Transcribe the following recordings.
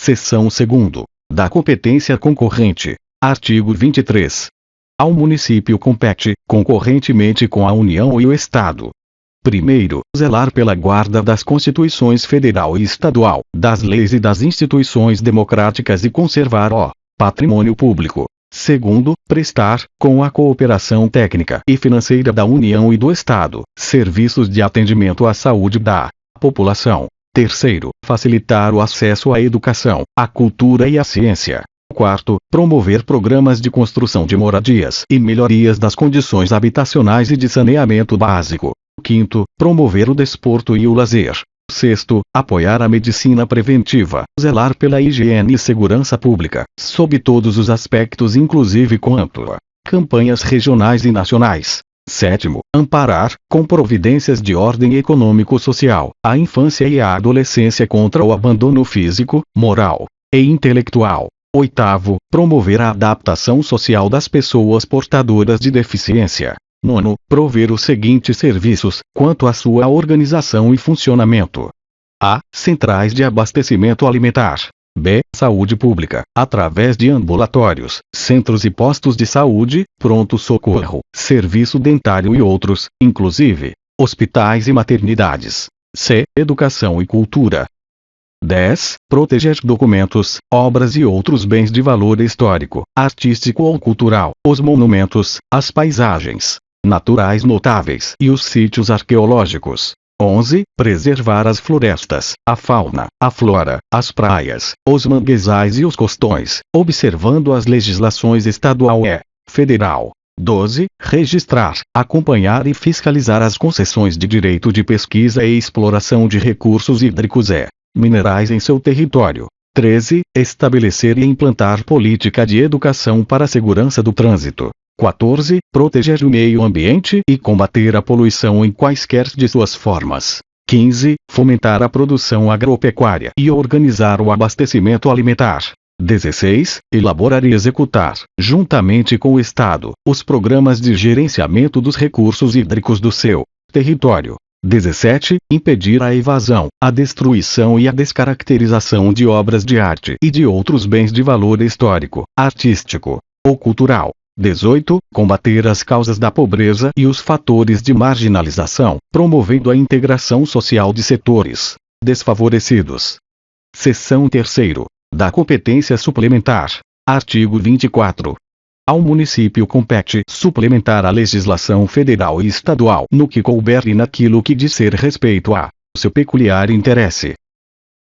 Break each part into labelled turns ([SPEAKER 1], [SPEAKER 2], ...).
[SPEAKER 1] Seção 2ª. Da competência concorrente. Artigo 23. Ao município compete, concorrentemente com a União e o Estado: primeiro, zelar pela guarda das Constituições Federal e Estadual, das leis e das instituições democráticas e conservar o patrimônio público. Segundo, prestar, com a cooperação técnica e financeira da União e do Estado, serviços de atendimento à saúde da população. Terceiro, facilitar o acesso à educação, à cultura e à ciência. Quarto, promover programas de construção de moradias e melhorias das condições habitacionais e de saneamento básico. Quinto, promover o desporto e o lazer. Sexto, apoiar a medicina preventiva, zelar pela higiene e segurança pública, sob todos os aspectos, inclusive com ampla campanhas regionais e nacionais. Sétimo, amparar, com providências de ordem econômico-social, a infância e a adolescência contra o abandono físico, moral e intelectual. Oitavo, promover a adaptação social das pessoas portadoras de deficiência. Nono, prover os seguintes serviços, quanto à sua organização e funcionamento: a. Centrais de abastecimento alimentar. B. Saúde pública, através de ambulatórios, centros e postos de saúde, pronto-socorro, serviço dentário e outros, inclusive hospitais e maternidades. C. Educação e cultura. 10. Proteger documentos, obras e outros bens de valor histórico, artístico ou cultural, os monumentos, as paisagens naturais notáveis e os sítios arqueológicos. 11. Preservar as florestas, a fauna, a flora, as praias, os manguezais e os costões, observando as legislações estadual e federal. 12. Registrar, acompanhar e fiscalizar as concessões de direito de pesquisa e exploração de recursos hídricos e minerais em seu território. 13. Estabelecer e implantar política de educação para a segurança do trânsito. 14. Proteger o meio ambiente e combater a poluição em quaisquer de suas formas. 15. Fomentar a produção agropecuária e organizar o abastecimento alimentar. 16. Elaborar e executar, juntamente com o Estado, os programas de gerenciamento dos recursos hídricos do seu território. 17. Impedir a evasão, a destruição e a descaracterização de obras de arte e de outros bens de valor histórico, artístico ou cultural. 18. Combater as causas da pobreza e os fatores de marginalização, promovendo a integração social de setores desfavorecidos. Seção 3ª. Da competência suplementar. Artigo 24. Ao município compete suplementar a legislação federal e estadual no que couber e naquilo que dizer respeito a seu peculiar interesse.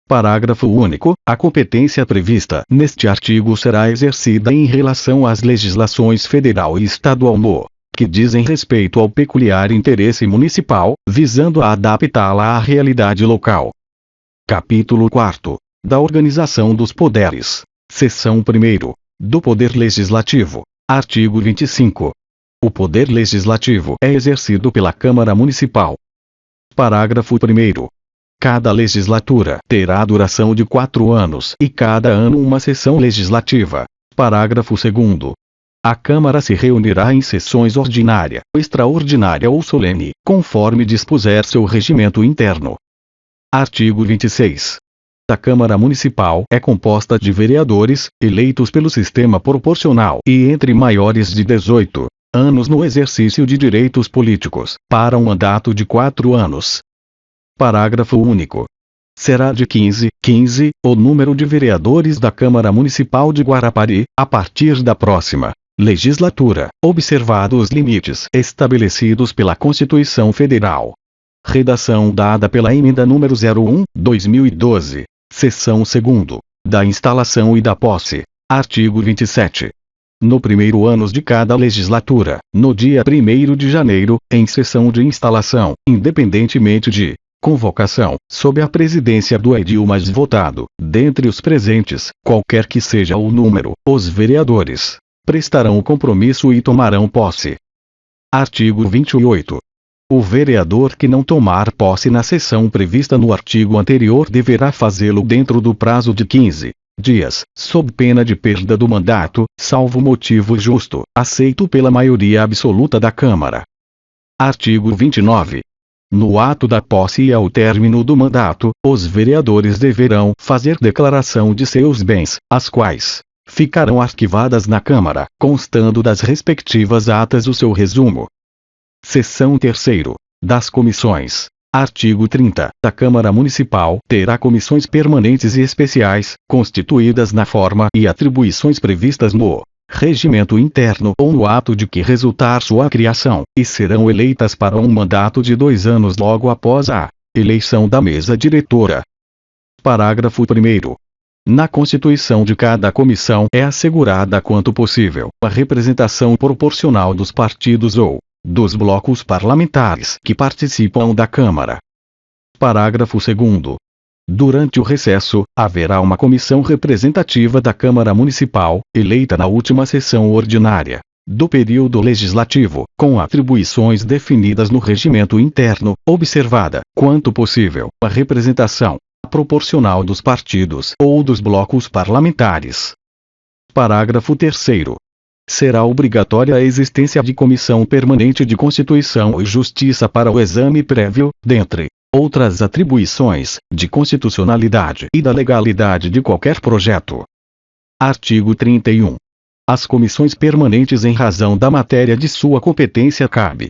[SPEAKER 1] Parágrafo único. A competência prevista neste artigo será exercida em relação às legislações federal e estadual no que dizem respeito ao peculiar interesse municipal, visando a adaptá-la à realidade local. Capítulo 4. Da organização dos poderes. Seção 1ª. Do Poder Legislativo. Artigo 25. O Poder Legislativo é exercido pela Câmara Municipal. Parágrafo 1º. Cada legislatura terá duração de 4 anos e cada ano uma sessão legislativa. Parágrafo 2º. A Câmara se reunirá em sessões ordinária, extraordinária ou solene, conforme dispuser seu regimento interno. Artigo 26. A Câmara Municipal é composta de vereadores, eleitos pelo sistema proporcional e entre maiores de 18 anos no exercício de direitos políticos, para um mandato de 4 anos. Parágrafo único. Será de 15 o número de vereadores da Câmara Municipal de Guarapari, a partir da próxima legislatura, observados os limites estabelecidos pela Constituição Federal. Redação dada pela emenda número 01/2012. Seção 2º. Da instalação e da posse. Artigo 27. No primeiro ano de cada legislatura, no dia 1º de janeiro, em sessão de instalação, independentemente de convocação, sob a presidência do edil mais votado, dentre os presentes, qualquer que seja o número, os vereadores prestarão o compromisso e tomarão posse. Artigo 28. O vereador que não tomar posse na sessão prevista no artigo anterior deverá fazê-lo dentro do prazo de 15 dias, sob pena de perda do mandato, salvo motivo justo, aceito pela maioria absoluta da Câmara. Artigo 29. No ato da posse e ao término do mandato, os vereadores deverão fazer declaração de seus bens, as quais ficarão arquivadas na Câmara, constando das respectivas atas o seu resumo. Seção 3º. Das comissões. Artigo 30. A Câmara Municipal terá comissões permanentes e especiais, constituídas na forma e atribuições previstas no regimento interno ou no ato de que resultar sua criação, e serão eleitas para um mandato de 2 anos logo após a eleição da mesa diretora. Parágrafo 1º. Na constituição de cada comissão é assegurada quanto possível a representação proporcional dos partidos ou dos blocos parlamentares que participam da Câmara. Parágrafo 2º. Durante o recesso, haverá uma comissão representativa da Câmara Municipal, eleita na última sessão ordinária do período legislativo, com atribuições definidas no regimento interno, observada, quanto possível, a representação proporcional dos partidos ou dos blocos parlamentares. Parágrafo 3º. Será obrigatória a existência de comissão permanente de Constituição e Justiça para o exame prévio, dentre outras atribuições, de constitucionalidade e da legalidade de qualquer projeto. Artigo 31. As comissões permanentes em razão da matéria de sua competência cabe: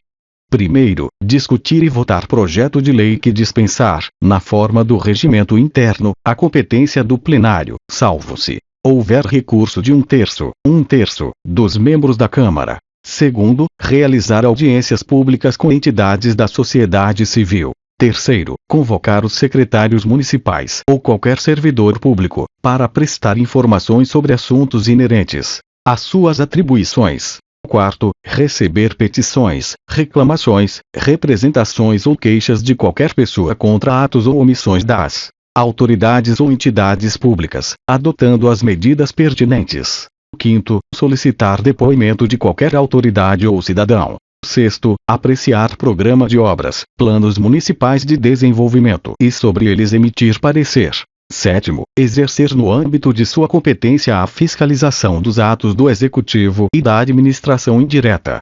[SPEAKER 1] primeiro, discutir e votar projeto de lei que dispensar, na forma do regimento interno, a competência do plenário, salvo-se houver recurso de 1/3 dos membros da Câmara. Segundo, realizar audiências públicas com entidades da sociedade civil. Terceiro, convocar os secretários municipais ou qualquer servidor público, para prestar informações sobre assuntos inerentes às suas atribuições. Quarto, receber petições, reclamações, representações ou queixas de qualquer pessoa contra atos ou omissões das autoridades ou entidades públicas, adotando as medidas pertinentes. Quinto, solicitar depoimento de qualquer autoridade ou cidadão. Sexto, apreciar programa de obras, planos municipais de desenvolvimento e sobre eles emitir parecer. Sétimo, exercer no âmbito de sua competência a fiscalização dos atos do Executivo e da administração indireta.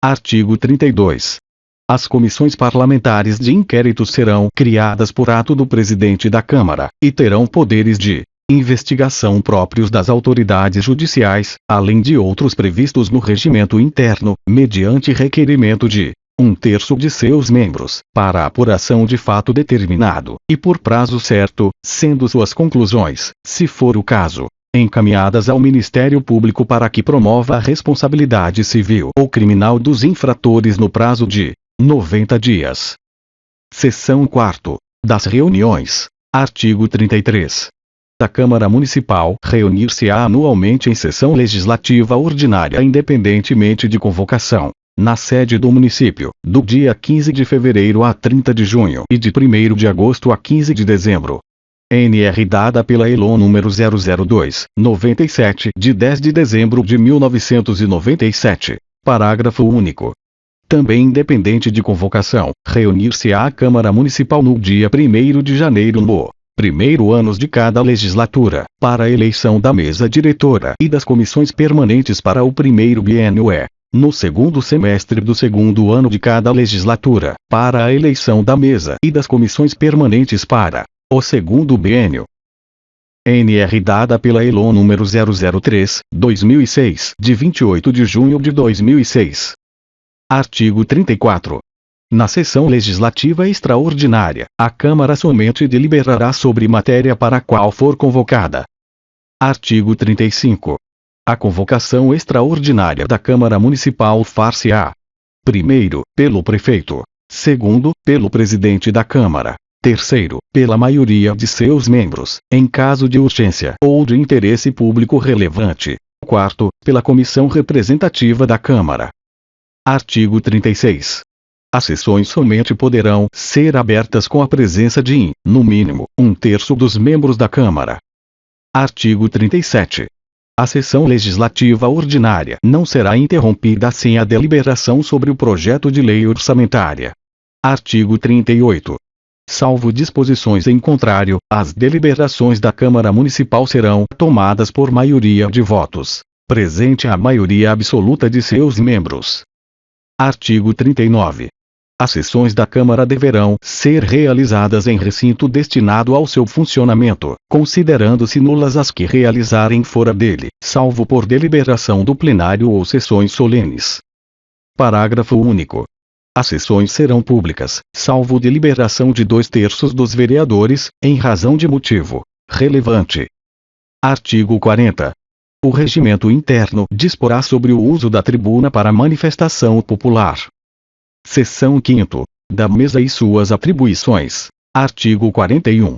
[SPEAKER 1] Artigo 32. As comissões parlamentares de inquérito serão criadas por ato do presidente da Câmara, e terão poderes de investigação próprios das autoridades judiciais, além de outros previstos no regimento interno, mediante requerimento de 1/3 de seus membros, para a apuração de fato determinado, e por prazo certo, sendo suas conclusões, se for o caso, encaminhadas ao Ministério Público para que promova a responsabilidade civil ou criminal dos infratores no prazo de 90 dias. Seção 4. Das reuniões. Artigo 33. A Câmara Municipal reunir-se-á anualmente em sessão legislativa ordinária independentemente de convocação, na sede do município, do dia 15 de fevereiro a 30 de junho e de 1º de agosto a 15 de dezembro. NR dada pela ELON número 002/97 de 10 de dezembro de 1997. Parágrafo único. Também independente de convocação, reunir-se-á a Câmara Municipal no dia 1º de janeiro no primeiro ano de cada legislatura, para a eleição da mesa diretora e das comissões permanentes para o primeiro biênio e, no segundo semestre do segundo ano de cada legislatura, para a eleição da mesa e das comissões permanentes para o segundo biênio. NR dada pela ELON número 003/2006 de 28 de junho de 2006. Artigo 34. Na sessão legislativa extraordinária, a Câmara somente deliberará sobre matéria para a qual for convocada. Artigo 35. A convocação extraordinária da Câmara Municipal far-se-á: primeiro, pelo prefeito, Segundo, pelo presidente da Câmara. Terceiro, pela maioria de seus membros, em caso de urgência ou de interesse público relevante. Quarto, pela comissão representativa da Câmara. Artigo 36. As sessões somente poderão ser abertas com a presença de, no mínimo, 1/3 dos membros da Câmara. Artigo 37. A sessão legislativa ordinária não será interrompida sem a deliberação sobre o projeto de lei orçamentária. Artigo 38. Salvo disposições em contrário, as deliberações da Câmara Municipal serão tomadas por maioria de votos, presente a maioria absoluta de seus membros. Artigo 39. As sessões da Câmara deverão ser realizadas em recinto destinado ao seu funcionamento, considerando-se nulas as que realizarem fora dele, salvo por deliberação do plenário ou sessões solenes. Parágrafo único. As sessões serão públicas, salvo deliberação de 2/3 dos vereadores, em razão de motivo relevante. Artigo 40. O regimento interno disporá sobre o uso da tribuna para manifestação popular. Seção 5ª. Da Mesa e suas atribuições. Artigo 41.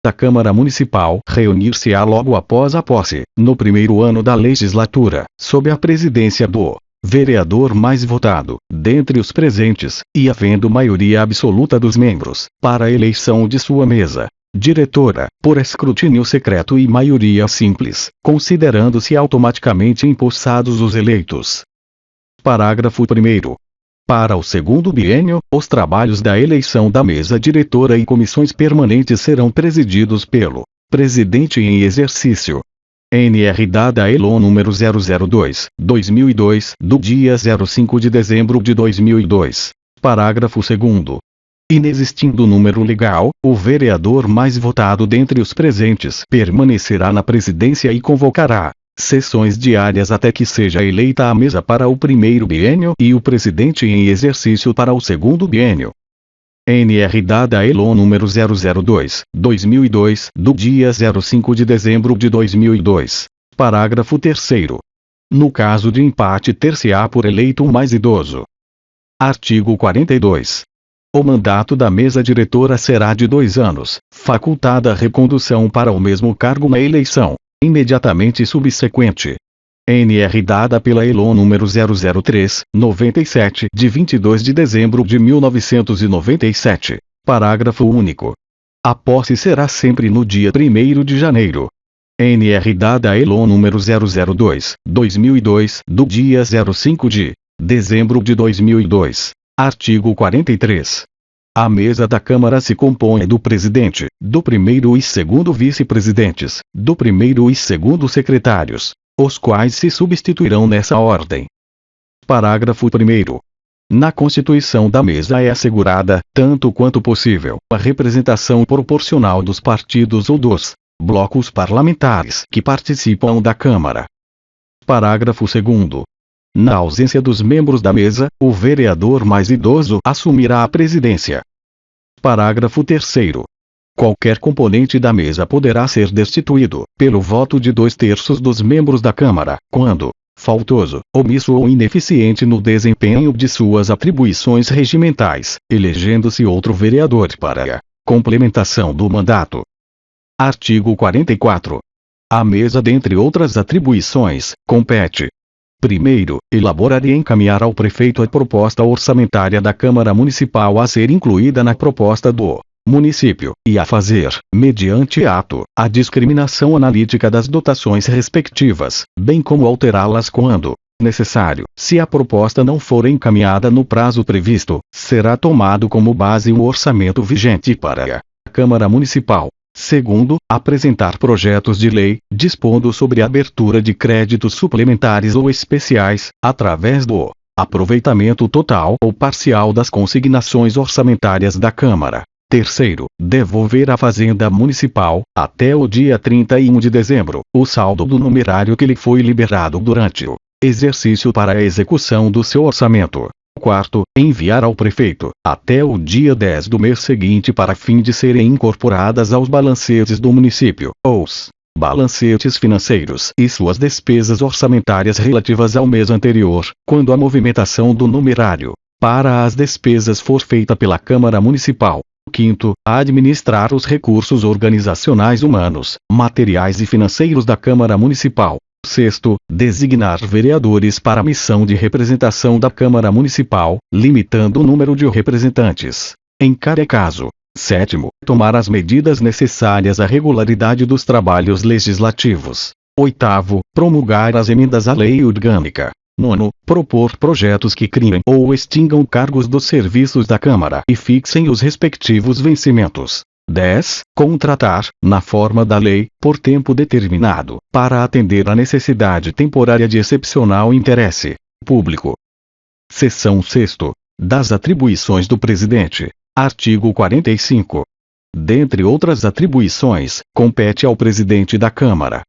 [SPEAKER 1] A Câmara Municipal reunir-se-á logo após a posse, no primeiro ano da legislatura, sob a presidência do vereador mais votado, dentre os presentes, e havendo maioria absoluta dos membros, para a eleição de sua mesa diretora, por escrutínio secreto e maioria simples, considerando-se automaticamente empossados os eleitos. Parágrafo 1º. Para o segundo biênio, os trabalhos da eleição da mesa diretora e comissões permanentes serão presididos pelo presidente em exercício. NR dada ELO número 002/2002, do dia 05 de dezembro de 2002. Parágrafo 2º. Inexistindo número legal, o vereador mais votado dentre os presentes permanecerá na presidência e convocará sessões diárias até que seja eleita a mesa para o primeiro biênio e o presidente em exercício para o segundo biênio. NR dada ELO número 002/2002, do dia 05 de dezembro de 2002. Parágrafo 3º. No caso de empate ter-se-á por eleito o mais idoso. Artigo 42. O mandato da mesa diretora será de 2 anos, facultada a recondução para o mesmo cargo na eleição imediatamente subsequente. NR dada pela ELO número 003/97, de 22 de dezembro de 1997. Parágrafo único. A posse será sempre no dia 1º de janeiro. NR dada ELO número 002/2002, do dia 05 de dezembro de 2002. Artigo 43. A mesa da Câmara se compõe do presidente, do primeiro e segundo vice-presidentes, do primeiro e segundo secretários, os quais se substituirão nessa ordem. Parágrafo 1º. Na constituição da mesa é assegurada, tanto quanto possível, a representação proporcional dos partidos ou dos blocos parlamentares que participam da Câmara. Parágrafo 2º. Na ausência dos membros da mesa, o vereador mais idoso assumirá a presidência. Parágrafo 3º. Qualquer componente da mesa poderá ser destituído, pelo voto de 2/3 dos membros da Câmara, quando faltoso, omisso ou ineficiente no desempenho de suas atribuições regimentais, elegendo-se outro vereador para a complementação do mandato. Artigo 44. A mesa, dentre outras atribuições, compete: primeiro, elaborar e encaminhar ao prefeito a proposta orçamentária da Câmara Municipal a ser incluída na proposta do município, e a fazer, mediante ato, a discriminação analítica das dotações respectivas, bem como alterá-las quando necessário. Se a proposta não for encaminhada no prazo previsto, será tomado como base o orçamento vigente para a Câmara Municipal. Segundo, apresentar projetos de lei, dispondo sobre a abertura de créditos suplementares ou especiais, através do aproveitamento total ou parcial das consignações orçamentárias da Câmara. Terceiro, devolver à Fazenda Municipal, até o dia 31 de dezembro, o saldo do numerário que lhe foi liberado durante o exercício para a execução do seu orçamento. Quarto, enviar ao prefeito, até o dia 10 do mês seguinte para fim de serem incorporadas aos balancetes do município, os balancetes financeiros e suas despesas orçamentárias relativas ao mês anterior, quando a movimentação do numerário para as despesas forfeita pela Câmara Municipal. Quinto, administrar os recursos organizacionais humanos, materiais e financeiros da Câmara Municipal. Sexto, designar vereadores para a missão de representação da Câmara Municipal, limitando o número de representantes em cada caso. Sétimo, tomar as medidas necessárias à regularidade dos trabalhos legislativos. Oitavo, promulgar as emendas à lei orgânica. Nono, propor projetos que criem ou extingam cargos dos serviços da Câmara e fixem os respectivos vencimentos. 10. Contratar, na forma da lei, por tempo determinado, para atender à necessidade temporária de excepcional interesse público. Seção 6ª. Das atribuições do Presidente. Artigo 45. Dentre outras atribuições, compete ao Presidente da Câmara: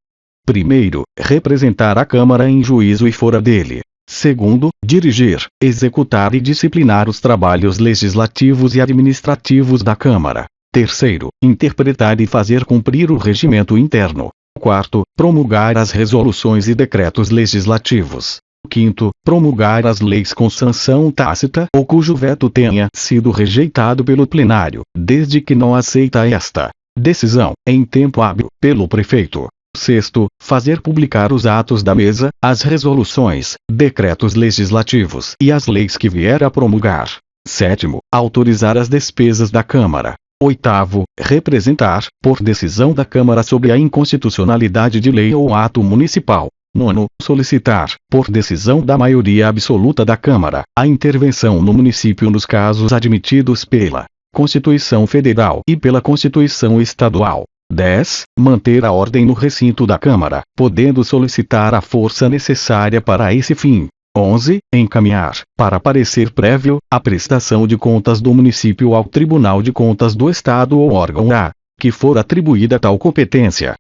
[SPEAKER 1] primeiro, representar a Câmara em juízo e fora dele. Segundo, dirigir, executar e disciplinar os trabalhos legislativos e administrativos da Câmara. Terceiro, interpretar e fazer cumprir o regimento interno. Quarto, promulgar as resoluções e decretos legislativos. Quinto, promulgar as leis com sanção tácita ou cujo veto tenha sido rejeitado pelo plenário, desde que não aceita esta decisão, em tempo hábil, pelo prefeito. Sexto, fazer publicar os atos da mesa, as resoluções, decretos legislativos e as leis que vier a promulgar. Sétimo, autorizar as despesas da Câmara. Oitavo, representar, por decisão da Câmara sobre a inconstitucionalidade de lei ou ato municipal. Nono, solicitar, por decisão da maioria absoluta da Câmara, a intervenção no município nos casos admitidos pela Constituição Federal e pela Constituição Estadual. 10. Manter a ordem no recinto da Câmara, podendo solicitar a força necessária para esse fim. 11. Encaminhar, para parecer prévio, a prestação de contas do município ao Tribunal de Contas do Estado ou órgão a que for atribuída tal competência.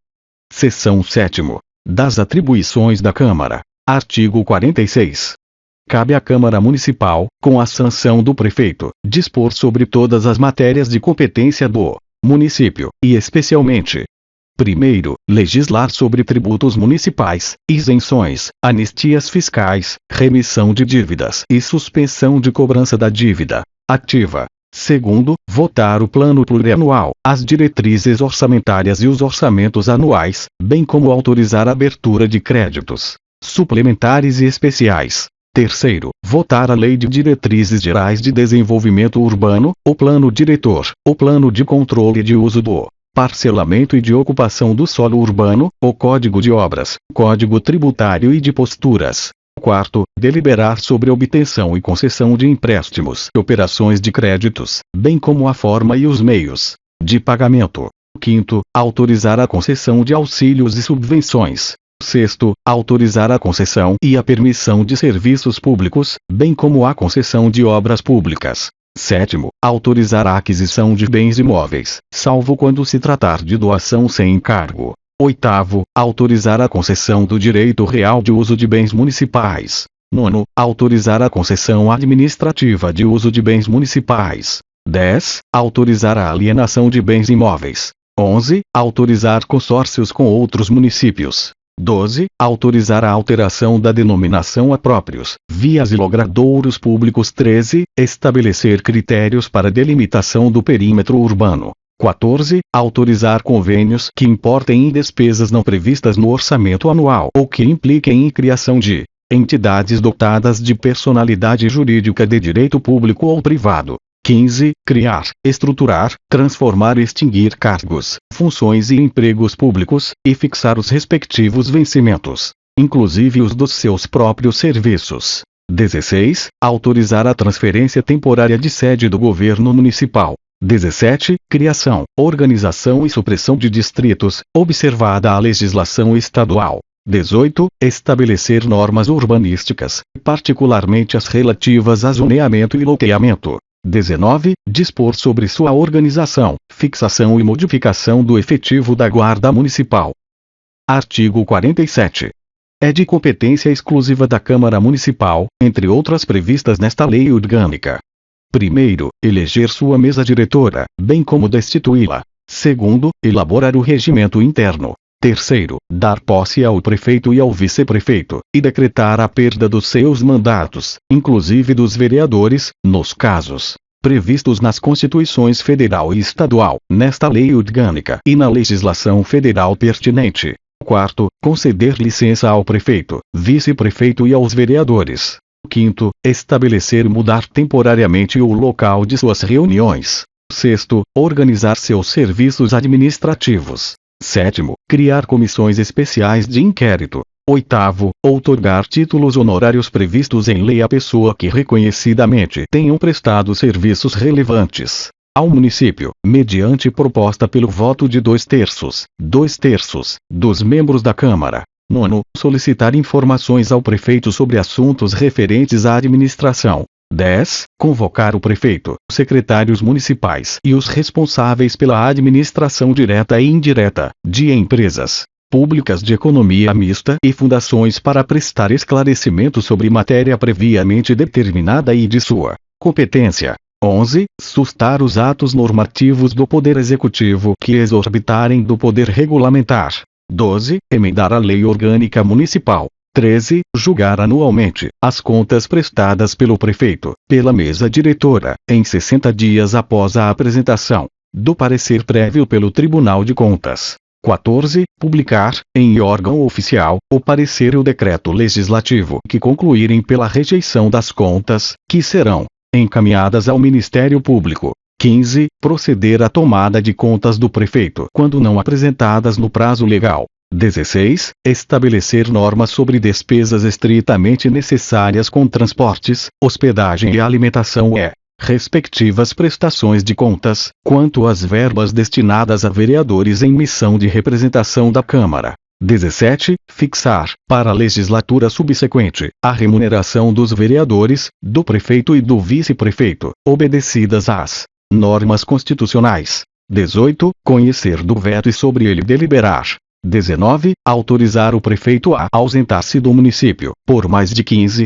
[SPEAKER 1] Seção 7ª. Das atribuições da Câmara. Artigo 46. Cabe à Câmara Municipal, com a sanção do prefeito, dispor sobre todas as matérias de competência do município, e especialmente: primeiro, legislar sobre tributos municipais, isenções, anistias fiscais, remissão de dívidas e suspensão de cobrança da dívida ativa. Segundo, votar o plano plurianual, as diretrizes orçamentárias e os orçamentos anuais, bem como autorizar a abertura de créditos suplementares e especiais. Terceiro, votar a Lei de Diretrizes Gerais de Desenvolvimento Urbano, o Plano Diretor, o Plano de Controle de Uso do Parcelamento e de Ocupação do Solo Urbano, o Código de Obras, Código Tributário e de Posturas. Quarto, deliberar sobre a obtenção e concessão de empréstimos e operações de créditos, bem como a forma e os meios de pagamento. Quinto, autorizar a concessão de auxílios e subvenções. Sexto, autorizar a concessão e a permissão de serviços públicos, bem como a concessão de obras públicas. Sétimo, autorizar a aquisição de bens imóveis, salvo quando se tratar de doação sem encargo. Oitavo, autorizar a concessão do direito real de uso de bens municipais. Nono, autorizar a concessão administrativa de uso de bens municipais. 10. Autorizar a alienação de bens imóveis. 11. Autorizar consórcios com outros municípios. 12. Autorizar a alteração da denominação a próprios, vias e logradouros públicos. 13. Estabelecer critérios para delimitação do perímetro urbano. 14. Autorizar convênios que importem em despesas não previstas no orçamento anual ou que impliquem em criação de entidades dotadas de personalidade jurídica de direito público ou privado. 15. Criar, estruturar, transformar e extinguir cargos, funções e empregos públicos, e fixar os respectivos vencimentos, inclusive os dos seus próprios serviços. 16. Autorizar a transferência temporária de sede do governo municipal. 17. Criação, organização e supressão de distritos, observada a legislação estadual. 18. Estabelecer normas urbanísticas, particularmente as relativas a zoneamento e loteamento. 19. Dispor sobre sua organização, fixação e modificação do efetivo da Guarda Municipal. Artigo 47. É de competência exclusiva da Câmara Municipal, entre outras previstas nesta lei orgânica: primeiro, eleger sua mesa diretora, bem como destituí-la. Segundo, elaborar o regimento interno. Terceiro, dar posse ao prefeito e ao vice-prefeito, e decretar a perda dos seus mandatos, inclusive dos vereadores, nos casos previstos nas Constituições Federal e Estadual, nesta lei orgânica e na legislação federal pertinente. Quarto, conceder licença ao prefeito, vice-prefeito e aos vereadores. Quinto, estabelecer e mudar temporariamente o local de suas reuniões. Sexto, organizar seus serviços administrativos. Sétimo, criar comissões especiais de inquérito. Oitavo, outorgar títulos honorários previstos em lei à pessoa que reconhecidamente tenham prestado serviços relevantes ao município, mediante proposta pelo voto de 2/3 dos membros da Câmara. Nono, solicitar informações ao prefeito sobre assuntos referentes à administração. 10. Convocar o prefeito, secretários municipais e os responsáveis pela administração direta e indireta de empresas públicas de economia mista e fundações para prestar esclarecimento sobre matéria previamente determinada e de sua competência. 11. Sustar os atos normativos do Poder Executivo que exorbitarem do Poder Regulamentar. 12. Emendar a Lei Orgânica Municipal. 13. Julgar anualmente as contas prestadas pelo prefeito, pela mesa diretora, em 60 dias após a apresentação do parecer prévio pelo Tribunal de Contas. 14. Publicar, em órgão oficial, o parecer e o decreto legislativo que concluírem pela rejeição das contas, que serão encaminhadas ao Ministério Público. 15. Proceder à tomada de contas do prefeito quando não apresentadas no prazo legal. 16. Estabelecer normas sobre despesas estritamente necessárias com transportes, hospedagem e alimentação respectivas prestações de contas, quanto às verbas destinadas a vereadores em missão de representação da Câmara. 17. Fixar, para a legislatura subsequente, a remuneração dos vereadores, do prefeito e do vice-prefeito, obedecidas às normas constitucionais. 18. Conhecer do veto e sobre ele deliberar. 19. Autorizar o prefeito a ausentar-se do município, por mais de 15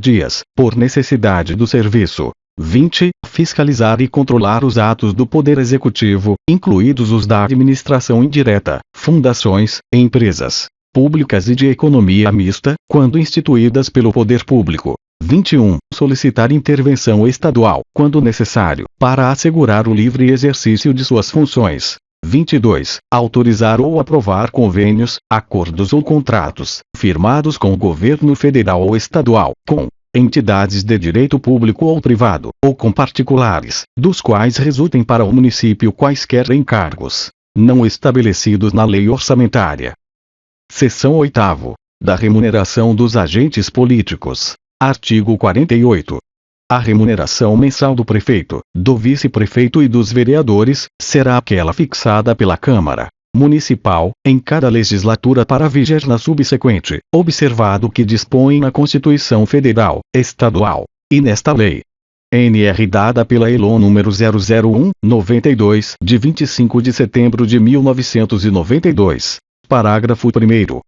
[SPEAKER 1] dias, por necessidade do serviço. 20. Fiscalizar e controlar os atos do Poder Executivo, incluídos os da administração indireta, fundações, empresas públicas e de economia mista, quando instituídas pelo Poder Público. 21. Solicitar intervenção estadual, quando necessário, para assegurar o livre exercício de suas funções. 22. Autorizar ou aprovar convênios, acordos ou contratos, firmados com o governo federal ou estadual, com entidades de direito público ou privado, ou com particulares, dos quais resultem para o município quaisquer encargos não estabelecidos na lei orçamentária. Seção 8ª. Da remuneração dos agentes políticos. Artigo 48. A remuneração mensal do prefeito, do vice-prefeito e dos vereadores, será aquela fixada pela Câmara Municipal, em cada legislatura para viger na subsequente, observado o que dispõe na Constituição Federal, Estadual, e nesta lei. NR dada pela ELO número 001/92, de 25 de setembro de 1992. Parágrafo 1º.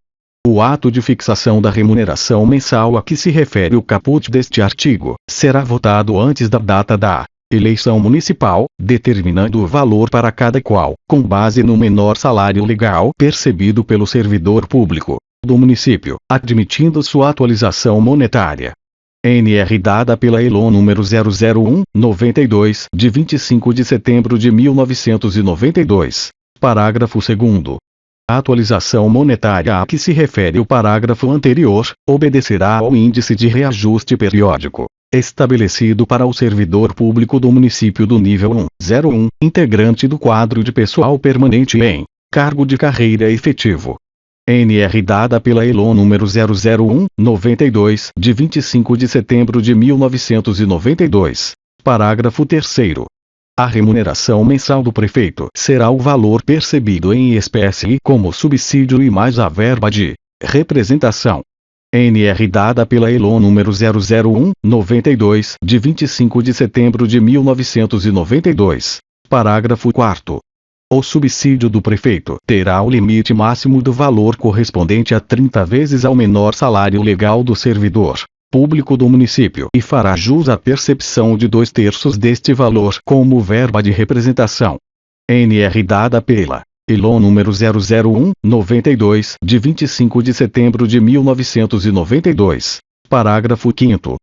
[SPEAKER 1] O ato de fixação da remuneração mensal a que se refere o caput deste artigo, será votado antes da data da eleição municipal, determinando o valor para cada qual, com base no menor salário legal percebido pelo servidor público do município, admitindo sua atualização monetária. NR dada pela ELO número 001/92, de 25 de setembro de 1992. Parágrafo 2º. A atualização monetária a que se refere o parágrafo anterior, obedecerá ao índice de reajuste periódico estabelecido para o servidor público do município do nível 101, integrante do quadro de pessoal permanente em cargo de carreira efetivo. NR dada pela ELO número 001/92, de 25 de setembro de 1992. Parágrafo 3º. A remuneração mensal do prefeito será o valor percebido em espécie como subsídio e mais a verba de representação. NR dada pela ELO número 001/92, de 25 de setembro de 1992. Parágrafo 4º. O subsídio do prefeito terá o limite máximo do valor correspondente a 30 vezes ao menor salário legal do servidor público do município e fará jus à percepção de 2/3 deste valor como verba de representação. NR dada pela ELON número 001/92, de 25 de setembro de 1992. Parágrafo 5º.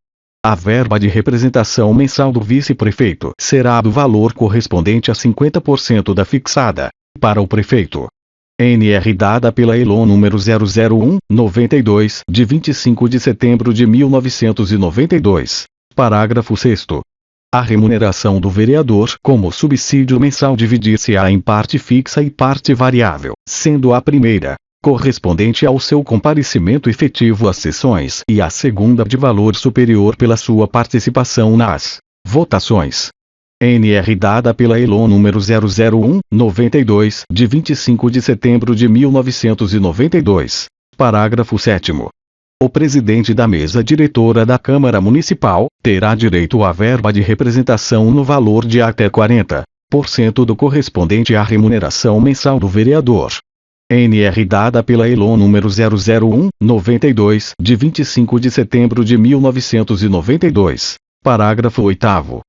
[SPEAKER 1] A verba de representação mensal do vice-prefeito será do valor correspondente a 50% da fixada para o prefeito. NR dada pela ELON número 001/92, de 25 de setembro de 1992. Parágrafo 6º. A remuneração do vereador como subsídio mensal dividir-se-á em parte fixa e parte variável, sendo a primeira correspondente ao seu comparecimento efetivo às sessões e a segunda de valor superior pela sua participação nas votações. NR dada pela ELON número 001/92, de 25 de setembro de 1992. Parágrafo 7º. O presidente da mesa diretora da Câmara Municipal terá direito à verba de representação no valor de até 40% do correspondente à remuneração mensal do vereador. NR dada pela ELON número 001/92, de 25 de setembro de 1992. Parágrafo 8º.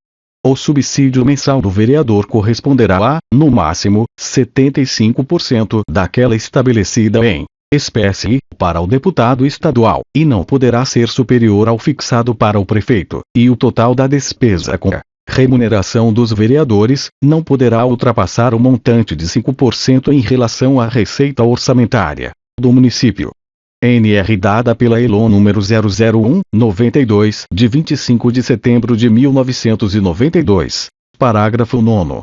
[SPEAKER 1] O subsídio mensal do vereador corresponderá a, no máximo, 75% daquela estabelecida em espécie para o deputado estadual, e não poderá ser superior ao fixado para o prefeito, e o total da despesa com a remuneração dos vereadores não poderá ultrapassar o montante de 5% em relação à receita orçamentária do município. NR dada pela ELON número 001/92, de 25 de setembro de 1992. Parágrafo 9º.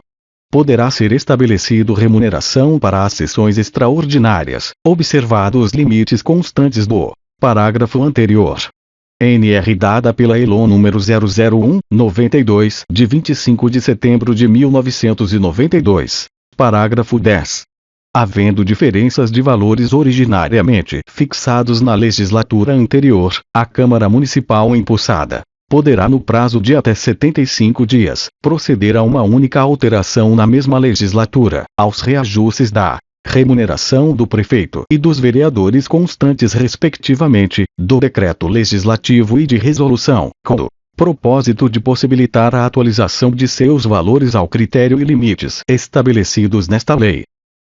[SPEAKER 1] Poderá ser estabelecido remuneração para as sessões extraordinárias, observados os limites constantes do parágrafo anterior. NR dada pela ELON número 001/92, de 25 de setembro de 1992. Parágrafo 10. Havendo diferenças de valores originariamente fixados na legislatura anterior, a Câmara Municipal empossada poderá, no prazo de até 75 dias, proceder a uma única alteração na mesma legislatura, aos reajustes da remuneração do prefeito e dos vereadores constantes respectivamente, do decreto legislativo e de resolução, com o propósito de possibilitar a atualização de seus valores ao critério e limites estabelecidos nesta lei.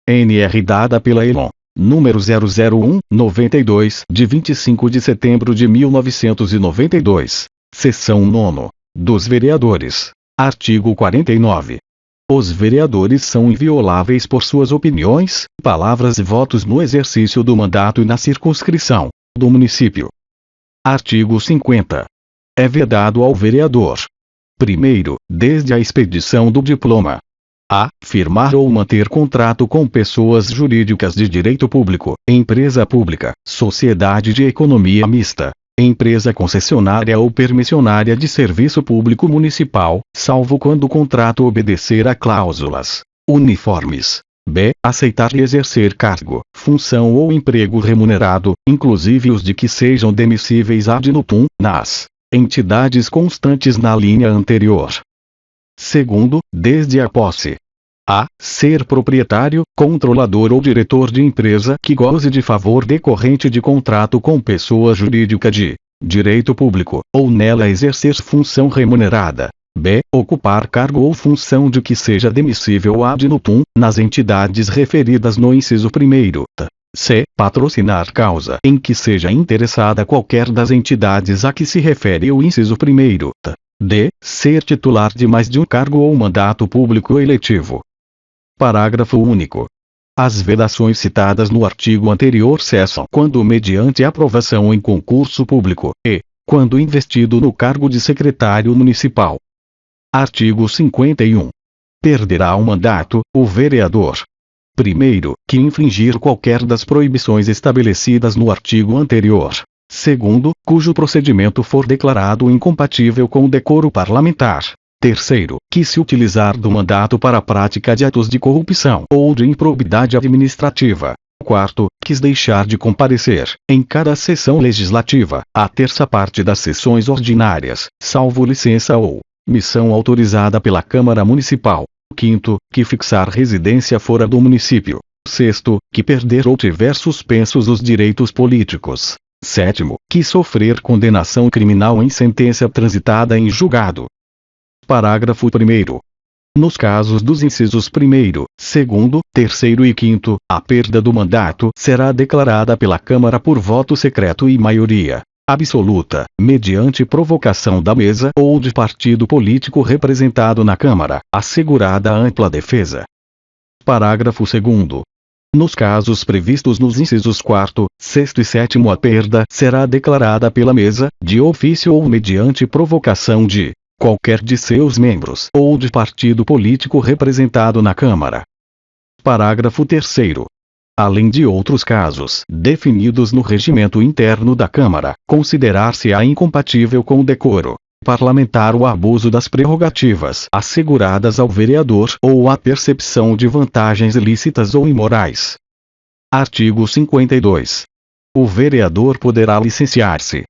[SPEAKER 1] NR dada pela ELON número 001/92, de 25 de setembro de 1992. Seção 9ª. Dos vereadores. Artigo 49. Os vereadores são invioláveis por suas opiniões, palavras e votos no exercício do mandato e na circunscrição do município. Artigo 50. É vedado ao vereador: primeiro, desde a expedição do diploma, a. Firmar ou manter contrato com pessoas jurídicas de direito público, empresa pública, sociedade de economia mista, empresa concessionária ou permissionária de serviço público municipal, salvo quando o contrato obedecer a cláusulas uniformes. B. Aceitar e exercer cargo, função ou emprego remunerado, inclusive os de que sejam demissíveis ad nutum, nas entidades constantes na linha anterior. Segundo, desde a posse. A. Ser proprietário, controlador ou diretor de empresa que goze de favor decorrente de contrato com pessoa jurídica de direito público, ou nela exercer função remunerada. B. Ocupar cargo ou função de que seja demissível ad nutum, nas entidades referidas no inciso 1º. C. Patrocinar causa em que seja interessada qualquer das entidades a que se refere o inciso 1º. D. Ser titular de mais de um cargo ou mandato público eletivo. Parágrafo único. As vedações citadas no artigo anterior cessam quando mediante aprovação em concurso público, e quando investido no cargo de secretário municipal. Artigo 51. Perderá o mandato o vereador: primeiro, que infringir qualquer das proibições estabelecidas no artigo anterior. Segundo, cujo procedimento for declarado incompatível com o decoro parlamentar. Terceiro, que se utilizar do mandato para a prática de atos de corrupção ou de improbidade administrativa. Quarto, quis deixar de comparecer, em cada sessão legislativa, a terça parte das sessões ordinárias, salvo licença ou missão autorizada pela Câmara Municipal. Quinto, que fixar residência fora do município. Sexto, que perder ou tiver suspensos os direitos políticos. Sétimo, que sofrer condenação criminal em sentença transitada em julgado. Parágrafo 1º. Nos casos dos incisos 1º, 2º, 3º e 5º, a perda do mandato será declarada pela Câmara por voto secreto e maioria absoluta, mediante provocação da mesa ou de partido político representado na Câmara, assegurada ampla defesa. Parágrafo 2º. Nos casos previstos nos incisos 4º, 6º e 7º, a perda será declarada pela mesa, de ofício ou mediante provocação de qualquer de seus membros ou de partido político representado na Câmara. Parágrafo 3º. Além de outros casos definidos no regimento interno da Câmara, considerar-se-á incompatível com o decoro parlamentar o abuso das prerrogativas asseguradas ao vereador ou a percepção de vantagens ilícitas ou imorais. Artigo 52. O vereador poderá licenciar-se: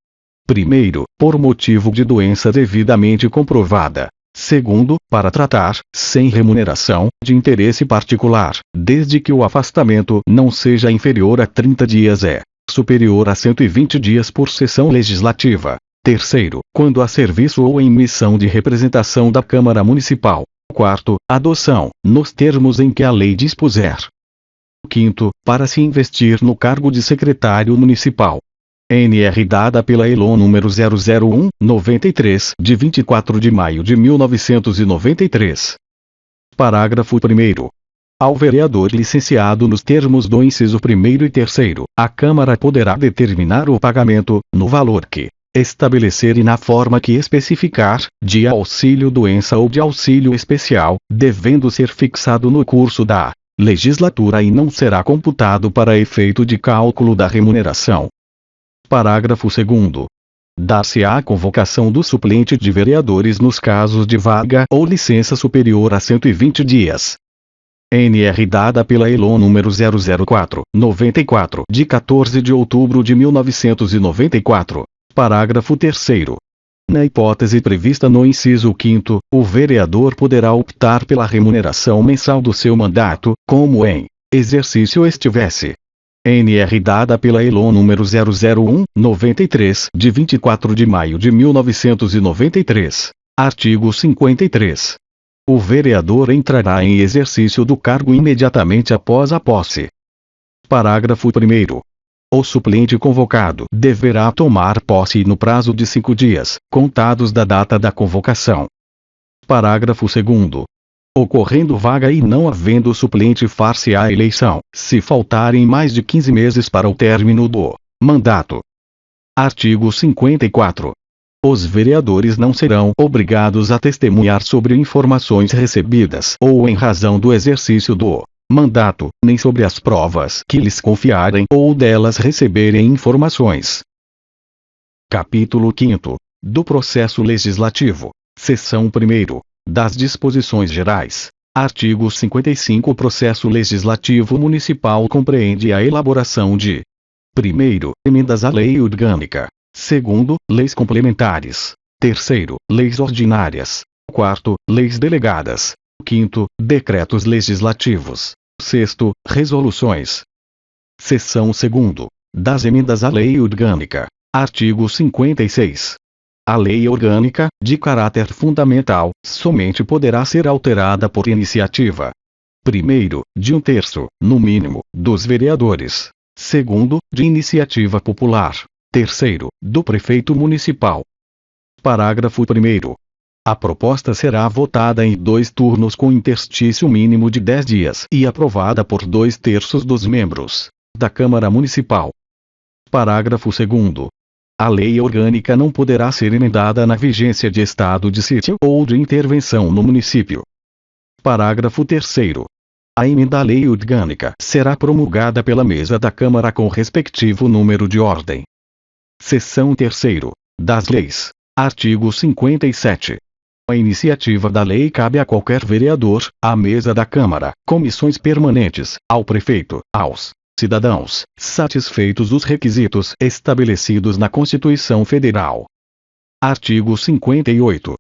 [SPEAKER 1] primeiro, por motivo de doença devidamente comprovada; segundo, para tratar, sem remuneração, de interesse particular, desde que o afastamento não seja inferior a 30 dias e superior a 120 dias por sessão legislativa; terceiro, quando há serviço ou em missão de representação da Câmara Municipal; quarto, adoção, nos termos em que a lei dispuser; quinto, para se investir no cargo de secretário municipal. NR dada pela ELO número 001/93, de 24 de maio de 1993. Parágrafo 1º. Ao vereador licenciado nos termos do inciso 1º e 3º, a Câmara poderá determinar o pagamento, no valor que estabelecer e na forma que especificar, de auxílio-doença ou de auxílio especial, devendo ser fixado no curso da legislatura e não será computado para efeito de cálculo da remuneração. Parágrafo 2º. Dar-se-á a convocação do suplente de vereadores nos casos de vaga ou licença superior a 120 dias. NR dada pela ELO número 004/94, de 14 de outubro de 1994. Parágrafo 3º. Na hipótese prevista no inciso 5º, o vereador poderá optar pela remuneração mensal do seu mandato, como em exercício estivesse. NR dada pela ELO número 001/93, de 24 de maio de 1993. Artigo 53. O vereador entrará em exercício do cargo imediatamente após a posse. Parágrafo 1º. O suplente convocado deverá tomar posse no prazo de 5 dias, contados da data da convocação. Parágrafo 2º. Ocorrendo vaga e não havendo suplente, far-se-á a eleição, se faltarem mais de 15 meses para o término do mandato. Artigo 54. Os vereadores não serão obrigados a testemunhar sobre informações recebidas ou em razão do exercício do mandato, nem sobre as provas que lhes confiarem ou delas receberem informações. Capítulo 5º. Do Processo Legislativo. Seção 1ª. Das Disposições Gerais. Artigo 55. O processo legislativo municipal compreende a elaboração de: primeiro, emendas à lei orgânica; segundo, leis complementares; terceiro, leis ordinárias; quarto, leis delegadas; quinto, decretos legislativos; sexto, resoluções. Seção 2ª. Das emendas à lei orgânica. Artigo 56. A lei orgânica, de caráter fundamental, somente poderá ser alterada por iniciativa: primeiro, de 1/3, no mínimo, dos vereadores; segundo, de iniciativa popular; terceiro, do prefeito municipal. Parágrafo 1º. A proposta será votada em 2 turnos com interstício mínimo de 10 dias e aprovada por 2/3 dos membros da Câmara Municipal. Parágrafo 2º. A lei orgânica não poderá ser emendada na vigência de estado de sítio ou de intervenção no município. Parágrafo 3º. A emenda à lei orgânica será promulgada pela mesa da Câmara com respectivo número de ordem. Seção 3ª. Das leis. Artigo 57. A iniciativa da lei cabe a qualquer vereador, à mesa da Câmara, comissões permanentes, ao prefeito, aos cidadãos, satisfeitos os requisitos estabelecidos na Constituição Federal. Artigo 58.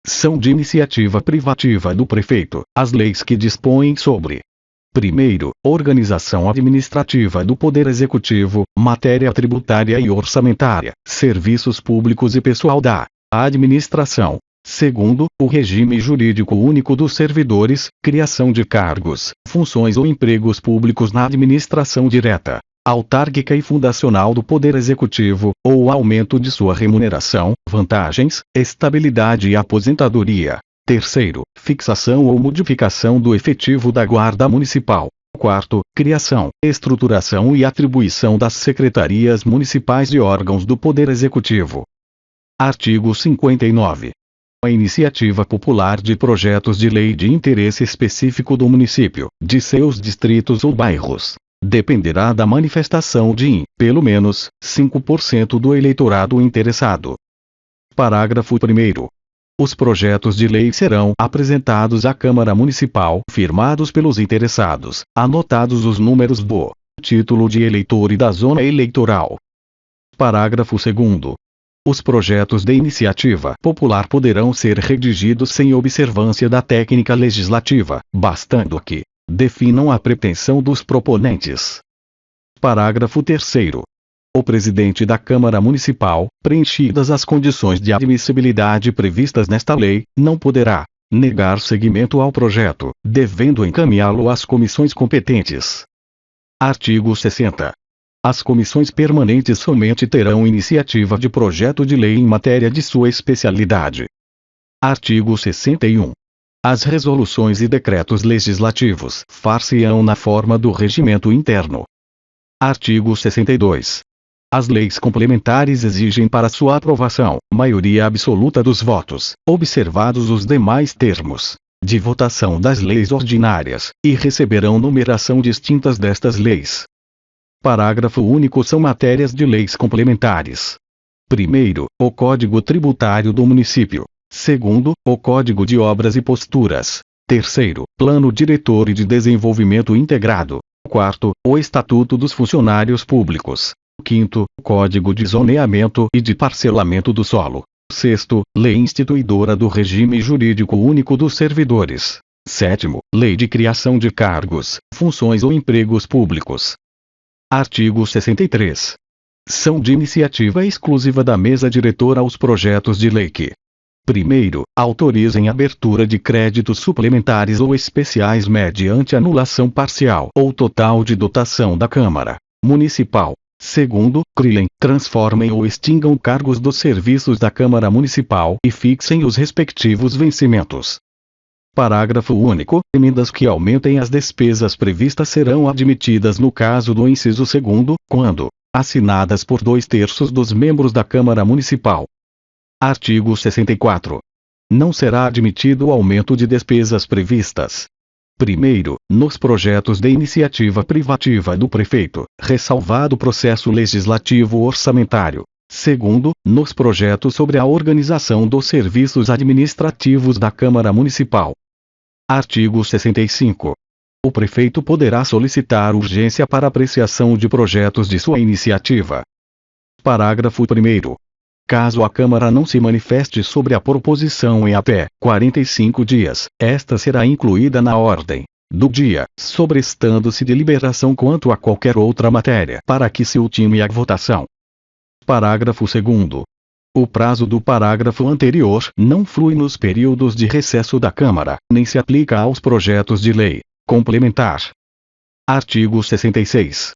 [SPEAKER 1] São de iniciativa privativa do prefeito as leis que dispõem sobre: primeiro, organização administrativa do Poder Executivo, matéria tributária e orçamentária, serviços públicos e pessoal da administração; Segundo, o regime jurídico único dos servidores, criação de cargos, funções ou empregos públicos na administração direta, autárquica e fundacional do Poder Executivo, ou o aumento de sua remuneração, vantagens, estabilidade e aposentadoria. Terceiro, fixação ou modificação do efetivo da Guarda Municipal. Quarto, criação, estruturação e atribuição das secretarias municipais e órgãos do Poder Executivo. Artigo 59. A iniciativa popular de projetos de lei de interesse específico do município, de seus distritos ou bairros, dependerá da manifestação de, pelo menos, 5% do eleitorado interessado. Parágrafo 1º. Os projetos de lei serão apresentados à Câmara Municipal, firmados pelos interessados, anotados os números do título de eleitor e da zona eleitoral. Parágrafo 2º. Os projetos de iniciativa popular poderão ser redigidos sem observância da técnica legislativa, bastando que definam a pretensão dos proponentes. Parágrafo 3º. O presidente da Câmara Municipal, preenchidas as condições de admissibilidade previstas nesta lei, não poderá negar seguimento ao projeto, devendo encaminhá-lo às comissões competentes. Artigo 60. As comissões permanentes somente terão iniciativa de projeto de lei em matéria de sua especialidade. Artigo 61. As resoluções e decretos legislativos far-se-ão na forma do regimento interno. Artigo 62. As leis complementares exigem para sua aprovação, maioria absoluta dos votos, observados os demais termos de votação das leis ordinárias, e receberão numeração distintas destas leis. Parágrafo único. São matérias de leis complementares. Primeiro, o Código Tributário do Município. Segundo, o Código de Obras e Posturas. Terceiro, Plano Diretor e de Desenvolvimento Integrado. Quarto, o Estatuto dos Funcionários Públicos. Quinto, o Código de Zoneamento e de Parcelamento do Solo. Sexto, Lei Instituidora do Regime Jurídico Único dos Servidores. Sétimo, Lei de Criação de Cargos, Funções ou Empregos Públicos. Artigo 63. São de iniciativa exclusiva da mesa diretora os projetos de lei que: primeiro, autorizem abertura de créditos suplementares ou especiais mediante anulação parcial ou total de dotação da Câmara Municipal. Segundo, criem, transformem ou extingam cargos dos serviços da Câmara Municipal e fixem os respectivos vencimentos. Parágrafo único. Emendas que aumentem as despesas previstas serão admitidas no caso do inciso 2º, quando assinadas por 2/3 dos membros da Câmara Municipal. Artigo 64. Não será admitido o aumento de despesas previstas: primeiro, nos projetos de iniciativa privativa do prefeito, ressalvado o processo legislativo orçamentário. Segundo, nos projetos sobre a organização dos serviços administrativos da Câmara Municipal. Artigo 65. O prefeito poderá solicitar urgência para apreciação de projetos de sua iniciativa. Parágrafo 1º. Caso a Câmara não se manifeste sobre a proposição em até 45 dias, esta será incluída na ordem do dia, sobrestando-se deliberação quanto a qualquer outra matéria para que se ultime a votação. Parágrafo 2º. O prazo do parágrafo anterior não flui nos períodos de recesso da Câmara, nem se aplica aos projetos de lei complementar. Artigo 66.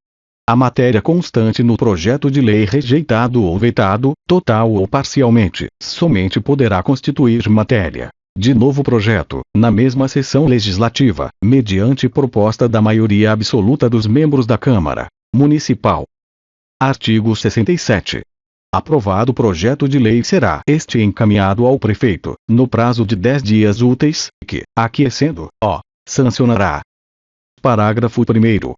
[SPEAKER 1] A matéria constante no projeto de lei rejeitado ou vetado, total ou parcialmente, somente poderá constituir matéria de novo projeto, na mesma sessão legislativa, mediante proposta da maioria absoluta dos membros da Câmara Municipal. Artigo 67. Aprovado o projeto de lei será este encaminhado ao prefeito, no prazo de 10 dias úteis, que, aquiescendo, sancionará. Parágrafo 1º.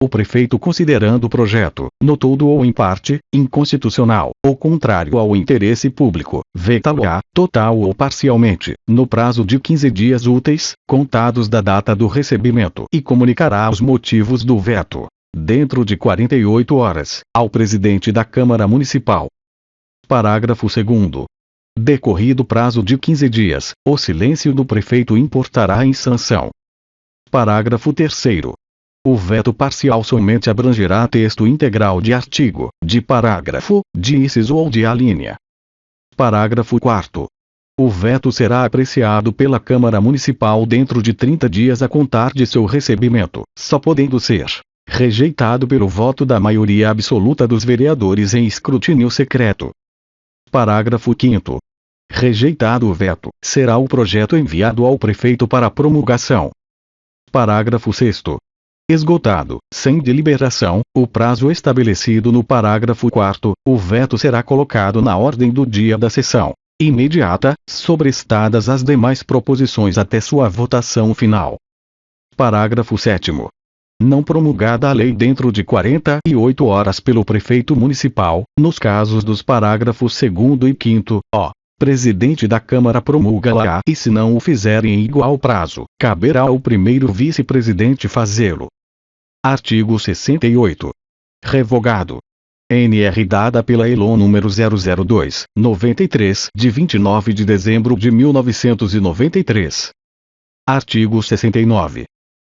[SPEAKER 1] O prefeito, considerando o projeto, no todo ou em parte, inconstitucional, ou contrário ao interesse público, vetá-lo-á, total ou parcialmente, no prazo de 15 dias úteis, contados da data do recebimento, e comunicará os motivos do veto, dentro de 48 horas, ao presidente da Câmara Municipal. Parágrafo 2º. Decorrido o prazo de 15 dias, o silêncio do prefeito importará em sanção. Parágrafo 3º. O veto parcial somente abrangerá texto integral de artigo, de parágrafo, de inciso ou de alínea. Parágrafo 4º. o veto será apreciado pela Câmara Municipal dentro de 30 dias a contar de seu recebimento, só podendo ser rejeitado pelo voto da maioria absoluta dos vereadores em escrutínio secreto. Parágrafo 5º. Rejeitado o veto, será o projeto enviado ao prefeito para promulgação. Parágrafo 6º. Esgotado, sem deliberação, o prazo estabelecido no parágrafo 4º, o veto será colocado na ordem do dia da sessão imediata, sobrestadas as demais proposições até sua votação final. Parágrafo 7º. Não promulgada a lei dentro de 48 horas pelo prefeito municipal, nos casos dos parágrafos 2º e 5º, o presidente da Câmara promulga-la e se não o fizer em igual prazo, caberá ao primeiro vice-presidente fazê-lo. Artigo 68. Revogado. NR dada pela ELO número 002/93 de 29 de dezembro de 1993. Artigo 69.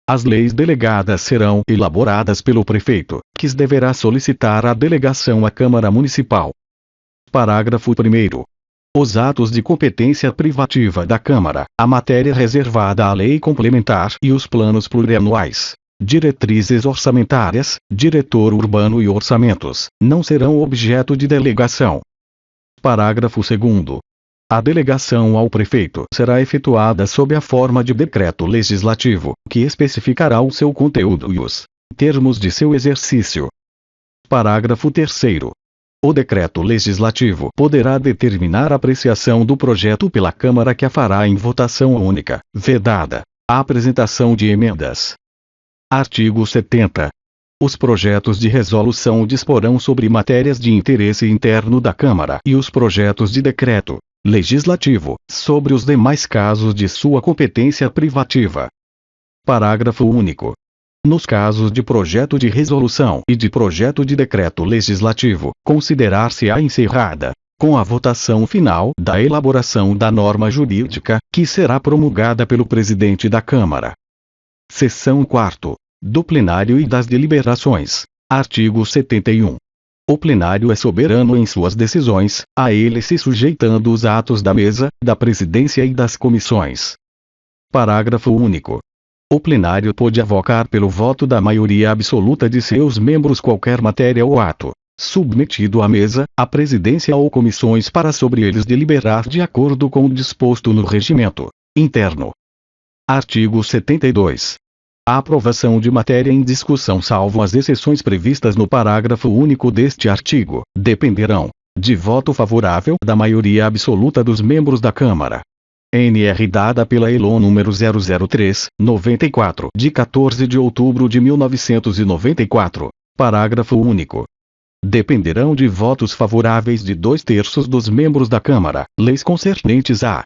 [SPEAKER 1] As leis delegadas serão elaboradas pelo prefeito, que deverá solicitar a delegação à Câmara Municipal. Parágrafo 1º. Os atos de competência privativa da Câmara, a matéria reservada à lei complementar e os planos plurianuais, diretrizes orçamentárias, diretor urbano e orçamentos, não serão objeto de delegação. Parágrafo 2º. A delegação ao prefeito será efetuada sob a forma de decreto legislativo, que especificará o seu conteúdo e os termos de seu exercício. Parágrafo 3º. O decreto legislativo poderá determinar a apreciação do projeto pela Câmara, que a fará em votação única, vedada a apresentação de emendas. Artigo 70. Os projetos de resolução disporão sobre matérias de interesse interno da Câmara e os projetos de decreto legislativo sobre os demais casos de sua competência privativa. Parágrafo único. Nos casos de projeto de resolução e de projeto de decreto legislativo, considerar-se-á encerrada, com a votação final da elaboração da norma jurídica, que será promulgada pelo presidente da Câmara. Seção 4ª. Do plenário e das deliberações. Artigo 71. O plenário é soberano em suas decisões, a ele se sujeitando os atos da mesa, da presidência e das comissões. Parágrafo único. O plenário pode avocar pelo voto da maioria absoluta de seus membros qualquer matéria ou ato, submetido à mesa, à presidência ou comissões para sobre eles deliberar de acordo com o disposto no regimento interno. Artigo 72. A aprovação de matéria em discussão, salvo as exceções previstas no parágrafo único deste artigo, dependerão de voto favorável da maioria absoluta dos membros da Câmara. NR dada pela ELO número 003/94 de 14 de outubro de 1994. Parágrafo único. Dependerão de votos favoráveis de 2/3 dos membros da Câmara, leis concernentes a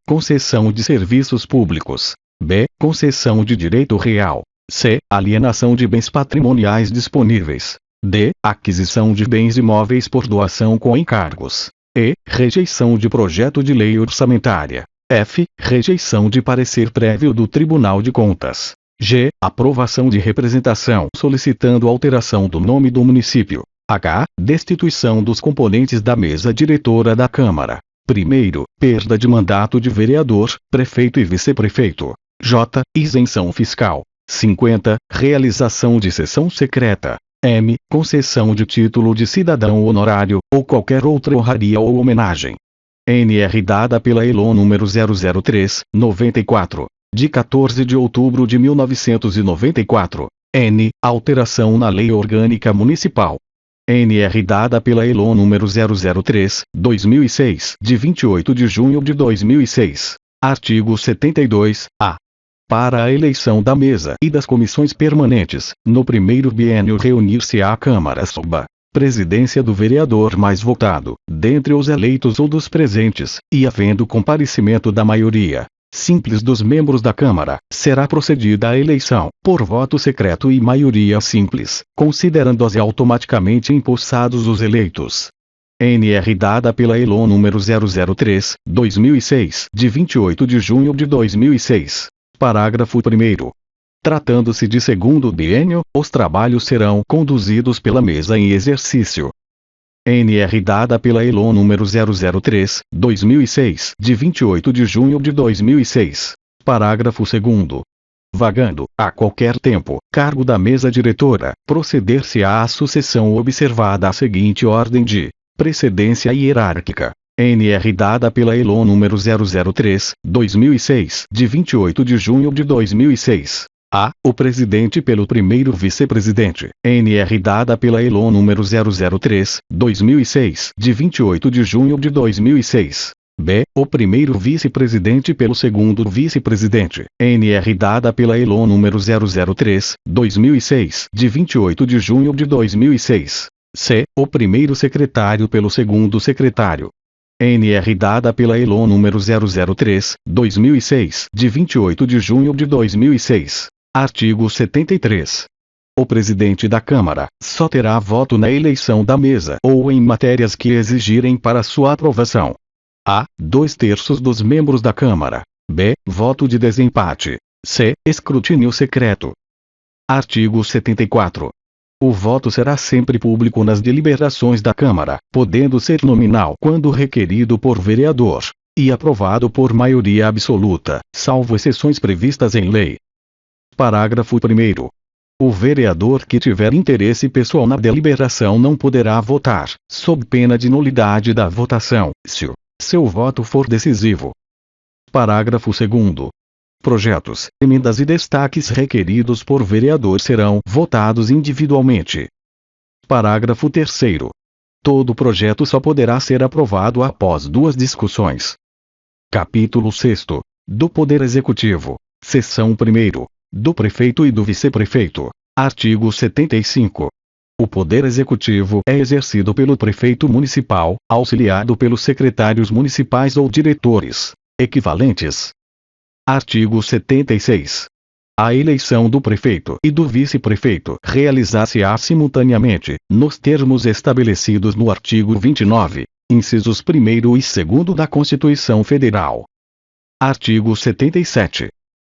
[SPEAKER 1] concessão de serviços públicos, b. concessão de direito real, c. alienação de bens patrimoniais disponíveis, d. aquisição de bens imóveis por doação com encargos, e. rejeição de projeto de lei orçamentária, f. rejeição de parecer prévio do Tribunal de Contas, g. aprovação de representação solicitando alteração do nome do município, h. destituição dos componentes da mesa diretora da Câmara. Primeiro, perda de mandato de vereador, prefeito e vice-prefeito. J. Isenção fiscal. 50. Realização de sessão secreta. M. Concessão de título de cidadão honorário, ou qualquer outra honraria ou homenagem. NR dada pela ELO número 003/94, de 14 de outubro de 1994. N. Alteração na Lei Orgânica Municipal. NR dada pela ELO número 003/2006, de 28 de junho de 2006. Artigo 72-A. Para a eleição da mesa e das comissões permanentes, no primeiro biênio reunir-se-á a Câmara sob a presidência do vereador mais votado, dentre os eleitos ou dos presentes, e havendo comparecimento da maioria simples dos membros da Câmara, será procedida a eleição, por voto secreto e maioria simples, considerando-se automaticamente empossados os eleitos. NR dada pela ELO número 003/2006, de 28 de junho de 2006. Parágrafo 1º. Tratando-se de segundo biênio, os trabalhos serão conduzidos pela mesa em exercício. NR dada pela ELON número 003/2006, de 28 de junho de 2006. Parágrafo 2º. Vagando, a qualquer tempo, cargo da mesa diretora, proceder-se-á à sucessão observada a seguinte ordem de precedência hierárquica. NR dada pela ELON número 003/2006, de 28 de junho de 2006. A. O presidente pelo primeiro vice-presidente. NR dada pela ELON número 003/2006, de 28 de junho de 2006. B. O primeiro vice-presidente pelo segundo vice-presidente. NR dada pela ELON número 003/2006, de 28 de junho de 2006. C. O primeiro secretário pelo segundo secretário. NR dada pela ELON número 003/2006, de 28 de junho de 2006. Artigo 73. O presidente da Câmara só terá voto na eleição da mesa ou em matérias que exigirem para sua aprovação. A. 2/3 dos membros da Câmara. B. Voto de desempate. C. Escrutínio secreto. Artigo 74. O voto será sempre público nas deliberações da Câmara, podendo ser nominal quando requerido por vereador, e aprovado por maioria absoluta, salvo exceções previstas em lei. Parágrafo 1º. O vereador que tiver interesse pessoal na deliberação não poderá votar, sob pena de nulidade da votação, se o seu voto for decisivo. Parágrafo 2º. Projetos, emendas e destaques requeridos por vereador serão votados individualmente. Parágrafo 3º. Todo projeto só poderá ser aprovado após 2 discussões. Capítulo 6º. Do Poder Executivo. Seção 1ª. Do Prefeito e do Vice-Prefeito. Artigo 75. O Poder Executivo é exercido pelo Prefeito Municipal, auxiliado pelos secretários municipais ou diretores equivalentes. Artigo 76. A eleição do prefeito e do vice-prefeito realizar-se-á simultaneamente, nos termos estabelecidos no artigo 29, incisos 1º e 2º da Constituição Federal. Artigo 77.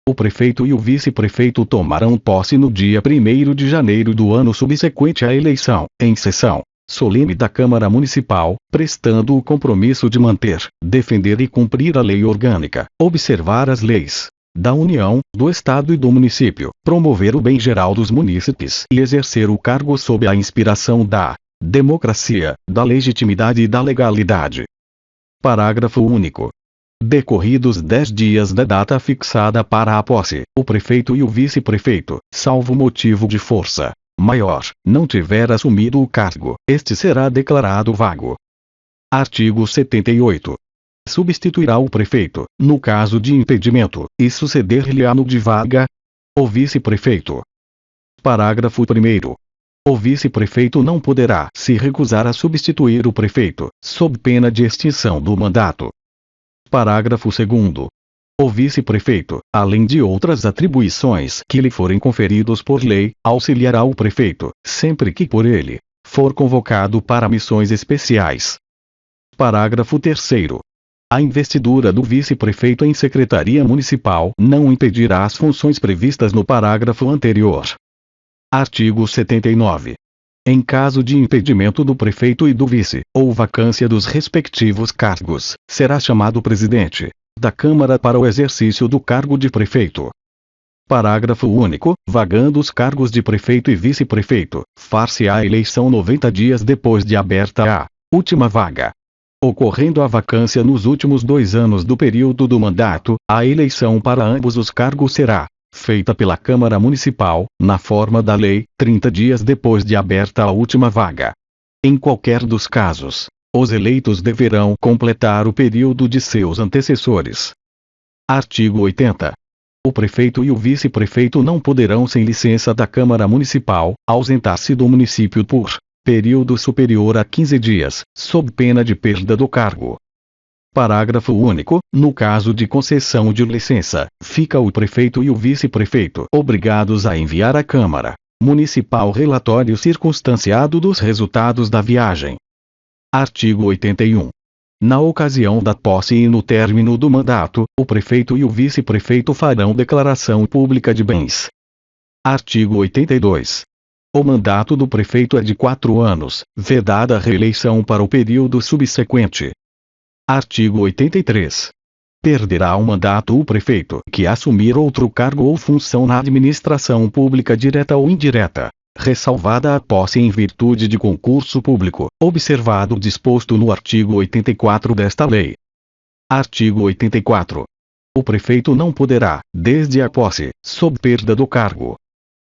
[SPEAKER 1] O prefeito e o vice-prefeito tomarão posse no dia 1º de janeiro do ano subsequente à eleição, em sessão solene da Câmara Municipal, prestando o compromisso de manter, defender e cumprir a lei orgânica, observar as leis da União, do Estado e do município, promover o bem geral dos munícipes e exercer o cargo sob a inspiração da democracia, da legitimidade e da legalidade. Parágrafo único. Decorridos 10 dias da data fixada para a posse, o prefeito e o vice-prefeito, salvo motivo de força maior, não tiver assumido o cargo, este será declarado vago. Artigo 78. Substituirá o prefeito, no caso de impedimento, e suceder-lhe-á no de vaga o vice-prefeito. Parágrafo 1º. O vice-prefeito não poderá se recusar a substituir o prefeito, sob pena de extinção do mandato. Parágrafo 2º. O vice-prefeito, além de outras atribuições que lhe forem conferidos por lei, auxiliará o prefeito, sempre que por ele for convocado para missões especiais. Parágrafo 3º. A investidura do vice-prefeito em secretaria municipal não impedirá as funções previstas no parágrafo anterior. Artigo 79. Em caso de impedimento do prefeito e do vice, ou vacância dos respectivos cargos, será chamado o presidente da Câmara para o exercício do cargo de prefeito. Parágrafo único. Vagando os cargos de prefeito e vice-prefeito, far-se-á a eleição 90 dias depois de aberta a última vaga. Ocorrendo a vacância nos últimos 2 anos do período do mandato, a eleição para ambos os cargos será feita pela Câmara Municipal, na forma da lei, 30 dias depois de aberta a última vaga. Em qualquer dos casos, os eleitos deverão completar o período de seus antecessores. Artigo 80. O prefeito e o vice-prefeito não poderão, sem licença da Câmara Municipal, ausentar-se do município por período superior a 15 dias, sob pena de perda do cargo. Parágrafo único. No caso de concessão de licença, fica o prefeito e o vice-prefeito obrigados a enviar à Câmara Municipal relatório circunstanciado dos resultados da viagem. Artigo 81. Na ocasião da posse e no término do mandato, o prefeito e o vice-prefeito farão declaração pública de bens. Artigo 82. O mandato do prefeito é de 4 anos, vedada a reeleição para o período subsequente. Artigo 83. Perderá o mandato o prefeito que assumir outro cargo ou função na administração pública direta ou indireta, ressalvada a posse em virtude de concurso público, observado o disposto no artigo 84 desta lei. Artigo 84. O prefeito não poderá, desde a posse, sob perda do cargo: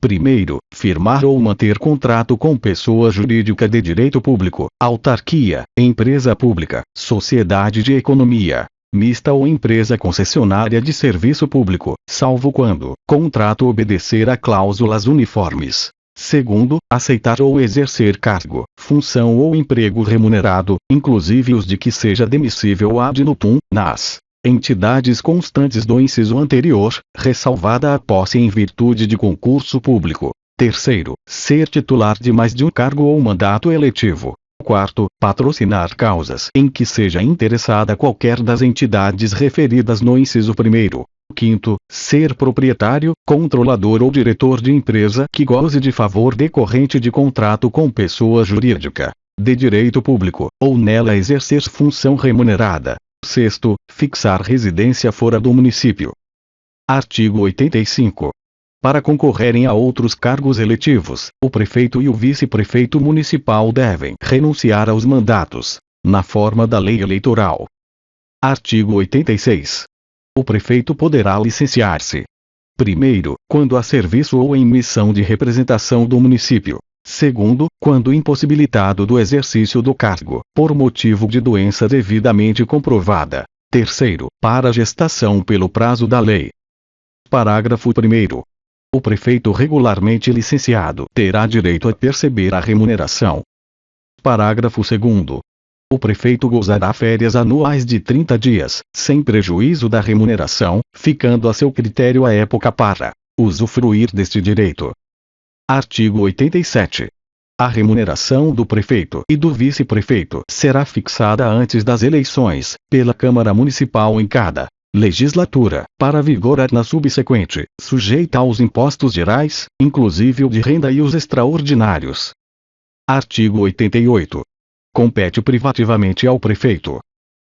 [SPEAKER 1] primeiro, firmar ou manter contrato com pessoa jurídica de direito público, autarquia, empresa pública, sociedade de economia mista ou empresa concessionária de serviço público, salvo quando contrato obedecer a cláusulas uniformes. Segundo, aceitar ou exercer cargo, função ou emprego remunerado, inclusive os de que seja demissível ad nutum, nas entidades constantes do inciso anterior, ressalvada a posse em virtude de concurso público. Terceiro, ser titular de mais de um cargo ou mandato eletivo. Quarto, patrocinar causas em que seja interessada qualquer das entidades referidas no inciso primeiro. Quinto, ser proprietário, controlador ou diretor de empresa que goze de favor decorrente de contrato com pessoa jurídica de direito público, ou nela exercer função remunerada. Sexto, fixar residência fora do município. Artigo 85. Para concorrerem a outros cargos eletivos, o prefeito e o vice-prefeito municipal devem renunciar aos mandatos, na forma da lei eleitoral. Artigo 86. O prefeito poderá licenciar-se: primeiro, quando há serviço ou em missão de representação do município; segundo, quando impossibilitado do exercício do cargo, por motivo de doença devidamente comprovada; terceiro, para gestação pelo prazo da lei. Parágrafo 1º. O prefeito regularmente licenciado terá direito a perceber a remuneração. Parágrafo 2º. O prefeito gozará férias anuais de 30 dias, sem prejuízo da remuneração, ficando a seu critério a época para usufruir deste direito. Artigo 87. A remuneração do prefeito e do vice-prefeito será fixada antes das eleições, pela Câmara Municipal em cada legislatura, para vigorar na subsequente, sujeita aos impostos gerais, inclusive o de renda e os extraordinários. Artigo 88. Compete privativamente ao prefeito: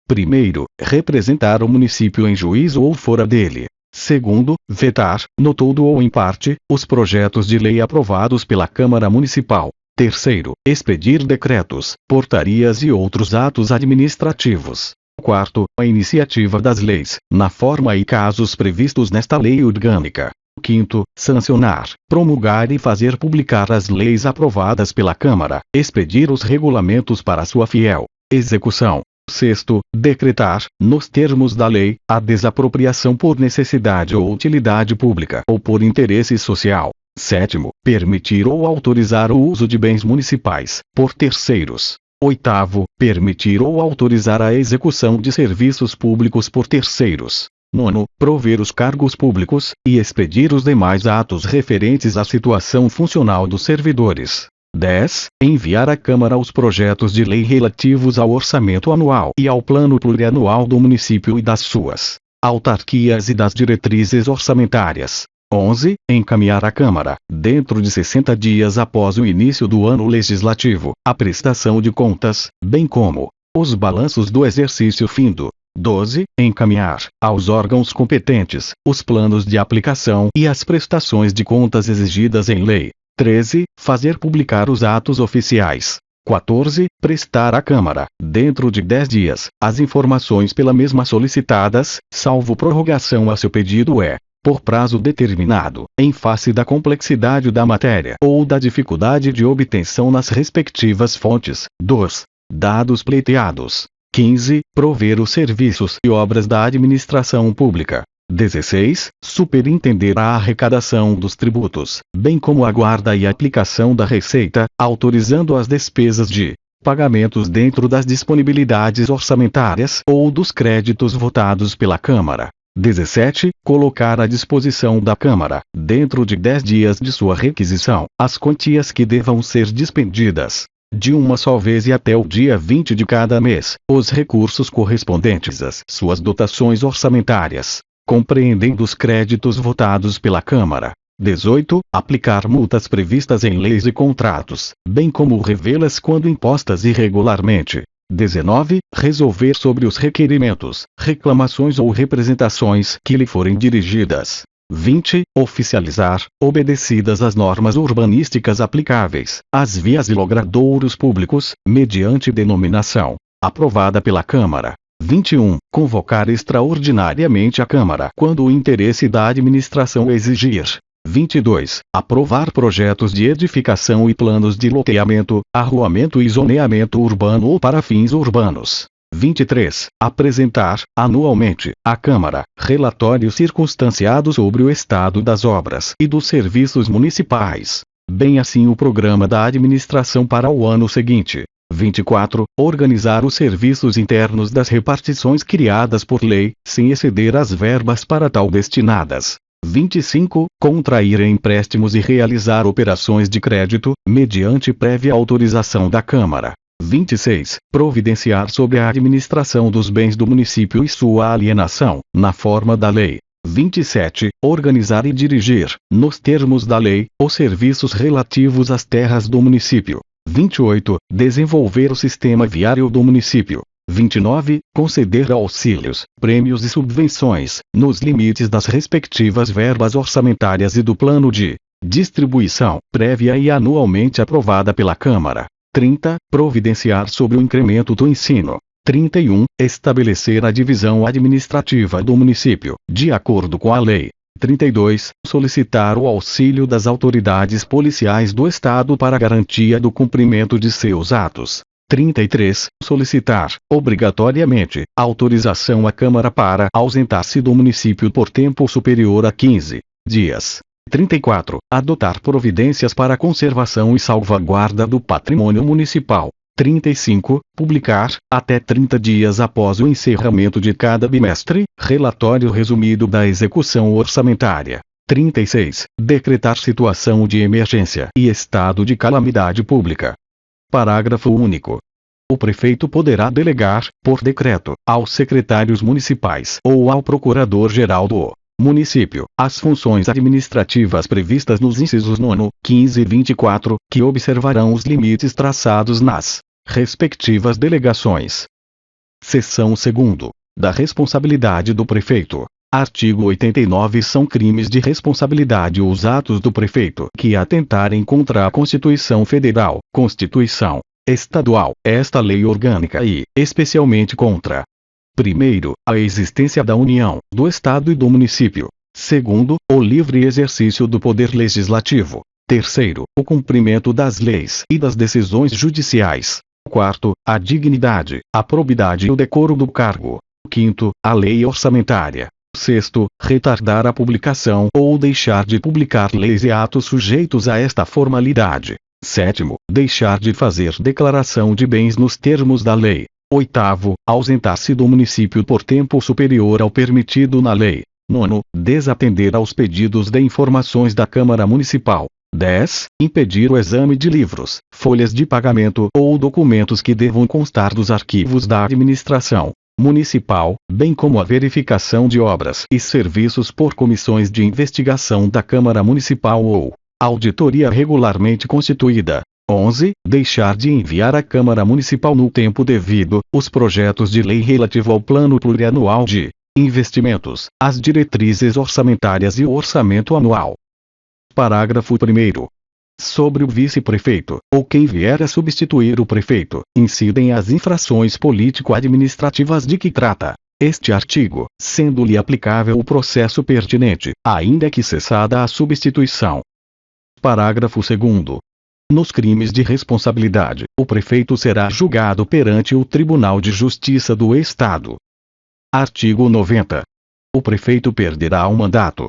[SPEAKER 1] primeiro, representar o município em juízo ou fora dele; segundo, vetar, no todo ou em parte, os projetos de lei aprovados pela Câmara Municipal; terceiro, expedir decretos, portarias e outros atos administrativos; quarto, a iniciativa das leis, na forma e casos previstos nesta lei orgânica; quinto, sancionar, promulgar e fazer publicar as leis aprovadas pela Câmara, expedir os regulamentos para sua fiel execução; sexto, decretar, nos termos da lei, a desapropriação por necessidade ou utilidade pública ou por interesse social; sétimo, permitir ou autorizar o uso de bens municipais, por terceiros; oitavo, permitir ou autorizar a execução de serviços públicos por terceiros; nono, prover os cargos públicos, e expedir os demais atos referentes à situação funcional dos servidores; 10. Enviar à Câmara os projetos de lei relativos ao orçamento anual e ao plano plurianual do município e das suas autarquias e das diretrizes orçamentárias. 11. Encaminhar à Câmara, dentro de 60 dias após o início do ano legislativo, a prestação de contas, bem como os balanços do exercício findo. 12. Encaminhar, aos órgãos competentes, os planos de aplicação e as prestações de contas exigidas em lei. 13. Fazer publicar os atos oficiais. 14. Prestar à Câmara, dentro de 10 dias, as informações pela mesma solicitadas, salvo prorrogação a seu pedido por prazo determinado, em face da complexidade da matéria ou da dificuldade de obtenção nas respectivas fontes, dos dados pleiteados. 15. Prover os serviços e obras da administração pública. 16. Superintender a arrecadação dos tributos, bem como a guarda e aplicação da receita, autorizando as despesas de pagamentos dentro das disponibilidades orçamentárias ou dos créditos votados pela Câmara. 17. Colocar à disposição da Câmara, dentro de 10 dias de sua requisição, as quantias que devam ser dispendidas, de uma só vez e até o dia 20 de cada mês, os recursos correspondentes às suas dotações orçamentárias, compreendendo os créditos votados pela Câmara. 18. Aplicar multas previstas em leis e contratos, bem como revê-las quando impostas irregularmente. 19. Resolver sobre os requerimentos, reclamações ou representações que lhe forem dirigidas. 20. Oficializar, obedecidas as normas urbanísticas aplicáveis, as vias e logradouros públicos, mediante denominação aprovada pela Câmara. 21. Convocar extraordinariamente a Câmara quando o interesse da administração exigir. 22. Aprovar projetos de edificação e planos de loteamento, arruamento e zoneamento urbano ou para fins urbanos. 23. Apresentar, anualmente, à Câmara, relatórios circunstanciados sobre o estado das obras e dos serviços municipais, bem assim o programa da administração para o ano seguinte. 24. Organizar os serviços internos das repartições criadas por lei, sem exceder as verbas para tal destinadas. 25. Contrair empréstimos e realizar operações de crédito, mediante prévia autorização da Câmara. 26. Providenciar sobre a administração dos bens do município e sua alienação, na forma da lei. 27. Organizar e dirigir, nos termos da lei, os serviços relativos às terras do município. 28. Desenvolver o sistema viário do município. 29. Conceder auxílios, prêmios e subvenções, nos limites das respectivas verbas orçamentárias e do plano de distribuição, prévia e anualmente aprovada pela Câmara. 30. Providenciar sobre o incremento do ensino. 31. Estabelecer a divisão administrativa do município, de acordo com a lei. 32. Solicitar o auxílio das autoridades policiais do Estado para garantia do cumprimento de seus atos. 33. Solicitar, obrigatoriamente, autorização à Câmara para ausentar-se do município por tempo superior a 15 dias. 34. Adotar providências para a conservação e salvaguarda do patrimônio municipal. 35. Publicar, até 30 dias após o encerramento de cada bimestre, relatório resumido da execução orçamentária. 36. Decretar situação de emergência e estado de calamidade pública. Parágrafo único. O prefeito poderá delegar, por decreto, aos secretários municipais ou ao procurador-geral do município, as funções administrativas previstas nos incisos 9, 15 e 24, que observarão os limites traçados nas respectivas delegações. Seção 2ª. Da responsabilidade do prefeito. Artigo 89. São crimes de responsabilidade os atos do prefeito que atentarem contra a Constituição Federal, Constituição Estadual, esta lei orgânica e, especialmente contra: primeiro, a existência da União, do Estado e do município. Segundo, o livre exercício do poder legislativo. Terceiro, o cumprimento das leis e das decisões judiciais. Quarto, a dignidade, a probidade e o decoro do cargo. Quinto, a lei orçamentária. Sexto, retardar a publicação ou deixar de publicar leis e atos sujeitos a esta formalidade. Sétimo, deixar de fazer declaração de bens nos termos da lei. Oitavo, ausentar-se do município por tempo superior ao permitido na lei. Nono, desatender aos pedidos de informações da Câmara Municipal. 10. Impedir o exame de livros, folhas de pagamento ou documentos que devam constar dos arquivos da administração municipal, bem como a verificação de obras e serviços por comissões de investigação da Câmara Municipal ou auditoria regularmente constituída. 11. Deixar de enviar à Câmara Municipal no tempo devido os projetos de lei relativo ao Plano Plurianual de Investimentos, as diretrizes orçamentárias e o orçamento anual. Parágrafo 1º. Sobre o vice-prefeito, ou quem vier a substituir o prefeito, incidem as infrações político-administrativas de que trata este artigo, sendo-lhe aplicável o processo pertinente, ainda que cessada a substituição. Parágrafo 2º. Nos crimes de responsabilidade, o prefeito será julgado perante o Tribunal de Justiça do Estado. Artigo 90. O prefeito perderá o mandato.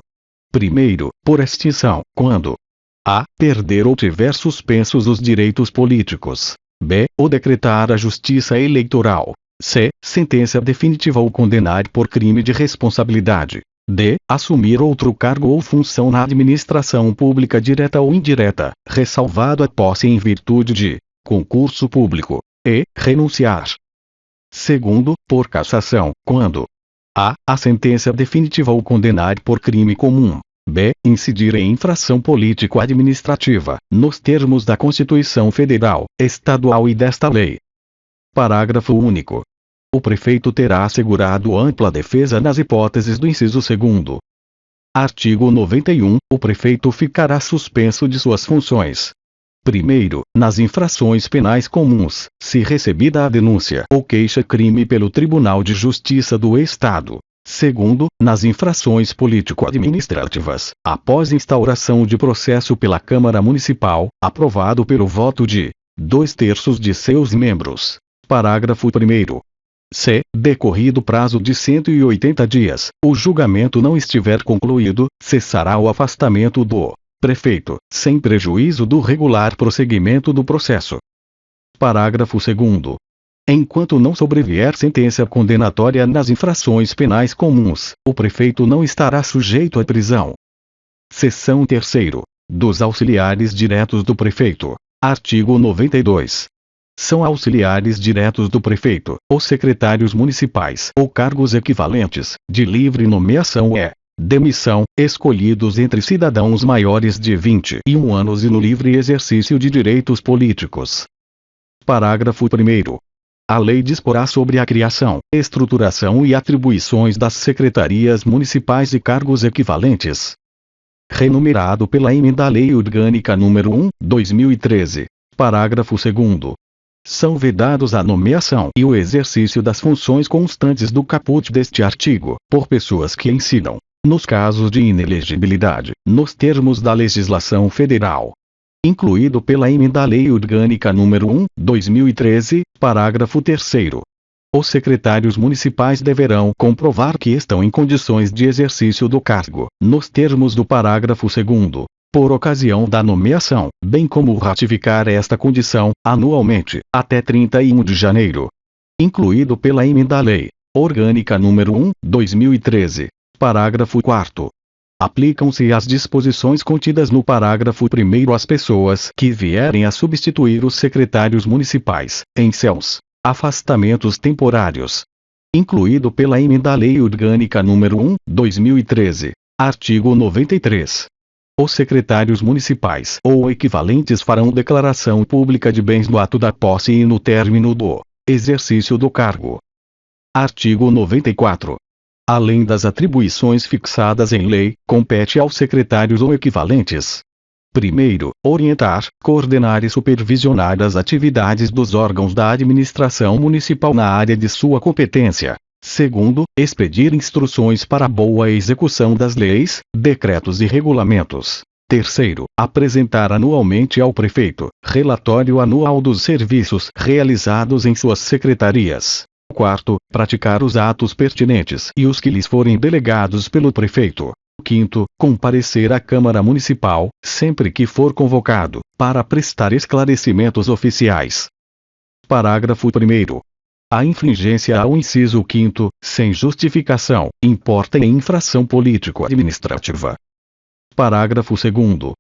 [SPEAKER 1] Primeiro, por extinção, quando a. Perder ou tiver suspensos os direitos políticos. B. O decretar a justiça eleitoral. C. Sentença definitiva ou condenar por crime de responsabilidade. D. Assumir outro cargo ou função na administração pública direta ou indireta, ressalvado a posse em virtude de concurso público. E. Renunciar. Segundo, por cassação, quando a. sentença definitiva ou condenar por crime comum. b. Incidir em infração político-administrativa, nos termos da Constituição Federal, Estadual e desta lei. Parágrafo único. O prefeito terá assegurado ampla defesa nas hipóteses do inciso 2º. Artigo 91. O prefeito ficará suspenso de suas funções. Primeiro, nas infrações penais comuns, se recebida a denúncia ou queixa-crime pelo Tribunal de Justiça do Estado. Segundo, nas infrações político-administrativas, após instauração de processo pela Câmara Municipal, aprovado pelo voto de 2/3 de seus membros. Parágrafo 1º. Se, decorrido prazo de 180 dias, o julgamento não estiver concluído, cessará o afastamento do prefeito, sem prejuízo do regular prosseguimento do processo. Parágrafo 2º. Enquanto não sobrevier sentença condenatória nas infrações penais comuns, o prefeito não estará sujeito à prisão. Seção 3ª. Dos auxiliares diretos do prefeito. Artigo 92. São auxiliares diretos do prefeito, os secretários municipais ou cargos equivalentes, de livre nomeação e demissão, escolhidos entre cidadãos maiores de 21 anos e no livre exercício de direitos políticos. Parágrafo 1º. A lei disporá sobre a criação, estruturação e atribuições das secretarias municipais e cargos equivalentes. Renumerado pela Emenda à Lei Orgânica nº 1, 2013. Parágrafo 2º. São vedados a nomeação e o exercício das funções constantes do caput deste artigo, por pessoas que incidam, nos casos de inelegibilidade, nos termos da legislação federal. Incluído pela Emenda à Lei Orgânica nº 1, 2013, parágrafo 3º. Os secretários municipais deverão comprovar que estão em condições de exercício do cargo, nos termos do parágrafo 2º, por ocasião da nomeação, bem como ratificar esta condição, anualmente, até 31 de janeiro. Incluído pela Emenda à Lei Orgânica nº 1, 2013, parágrafo 4º. Aplicam-se as disposições contidas no parágrafo 1º às pessoas que vierem a substituir os secretários municipais, em seus afastamentos temporários. Incluído pela Emenda à Lei Orgânica nº 1, 2013, artigo 93. Os secretários municipais ou equivalentes farão declaração pública de bens no ato da posse e no término do exercício do cargo. Artigo 94. Além das atribuições fixadas em lei, compete aos secretários ou equivalentes: primeiro, orientar, coordenar e supervisionar as atividades dos órgãos da administração municipal na área de sua competência. Segundo, expedir instruções para a boa execução das leis, decretos e regulamentos. Terceiro, apresentar anualmente ao prefeito relatório anual dos serviços realizados em suas secretarias. Quarto, praticar os atos pertinentes e os que lhes forem delegados pelo prefeito. Quinto, comparecer à Câmara Municipal, sempre que for convocado, para prestar esclarecimentos oficiais. Parágrafo 1º. A infringência ao inciso 5º, sem justificação, importa em infração político-administrativa. Parágrafo 2º.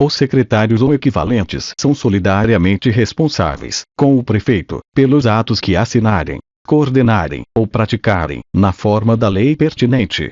[SPEAKER 1] Os secretários ou equivalentes são solidariamente responsáveis, com o prefeito, pelos atos que assinarem, coordenarem ou praticarem, na forma da lei pertinente.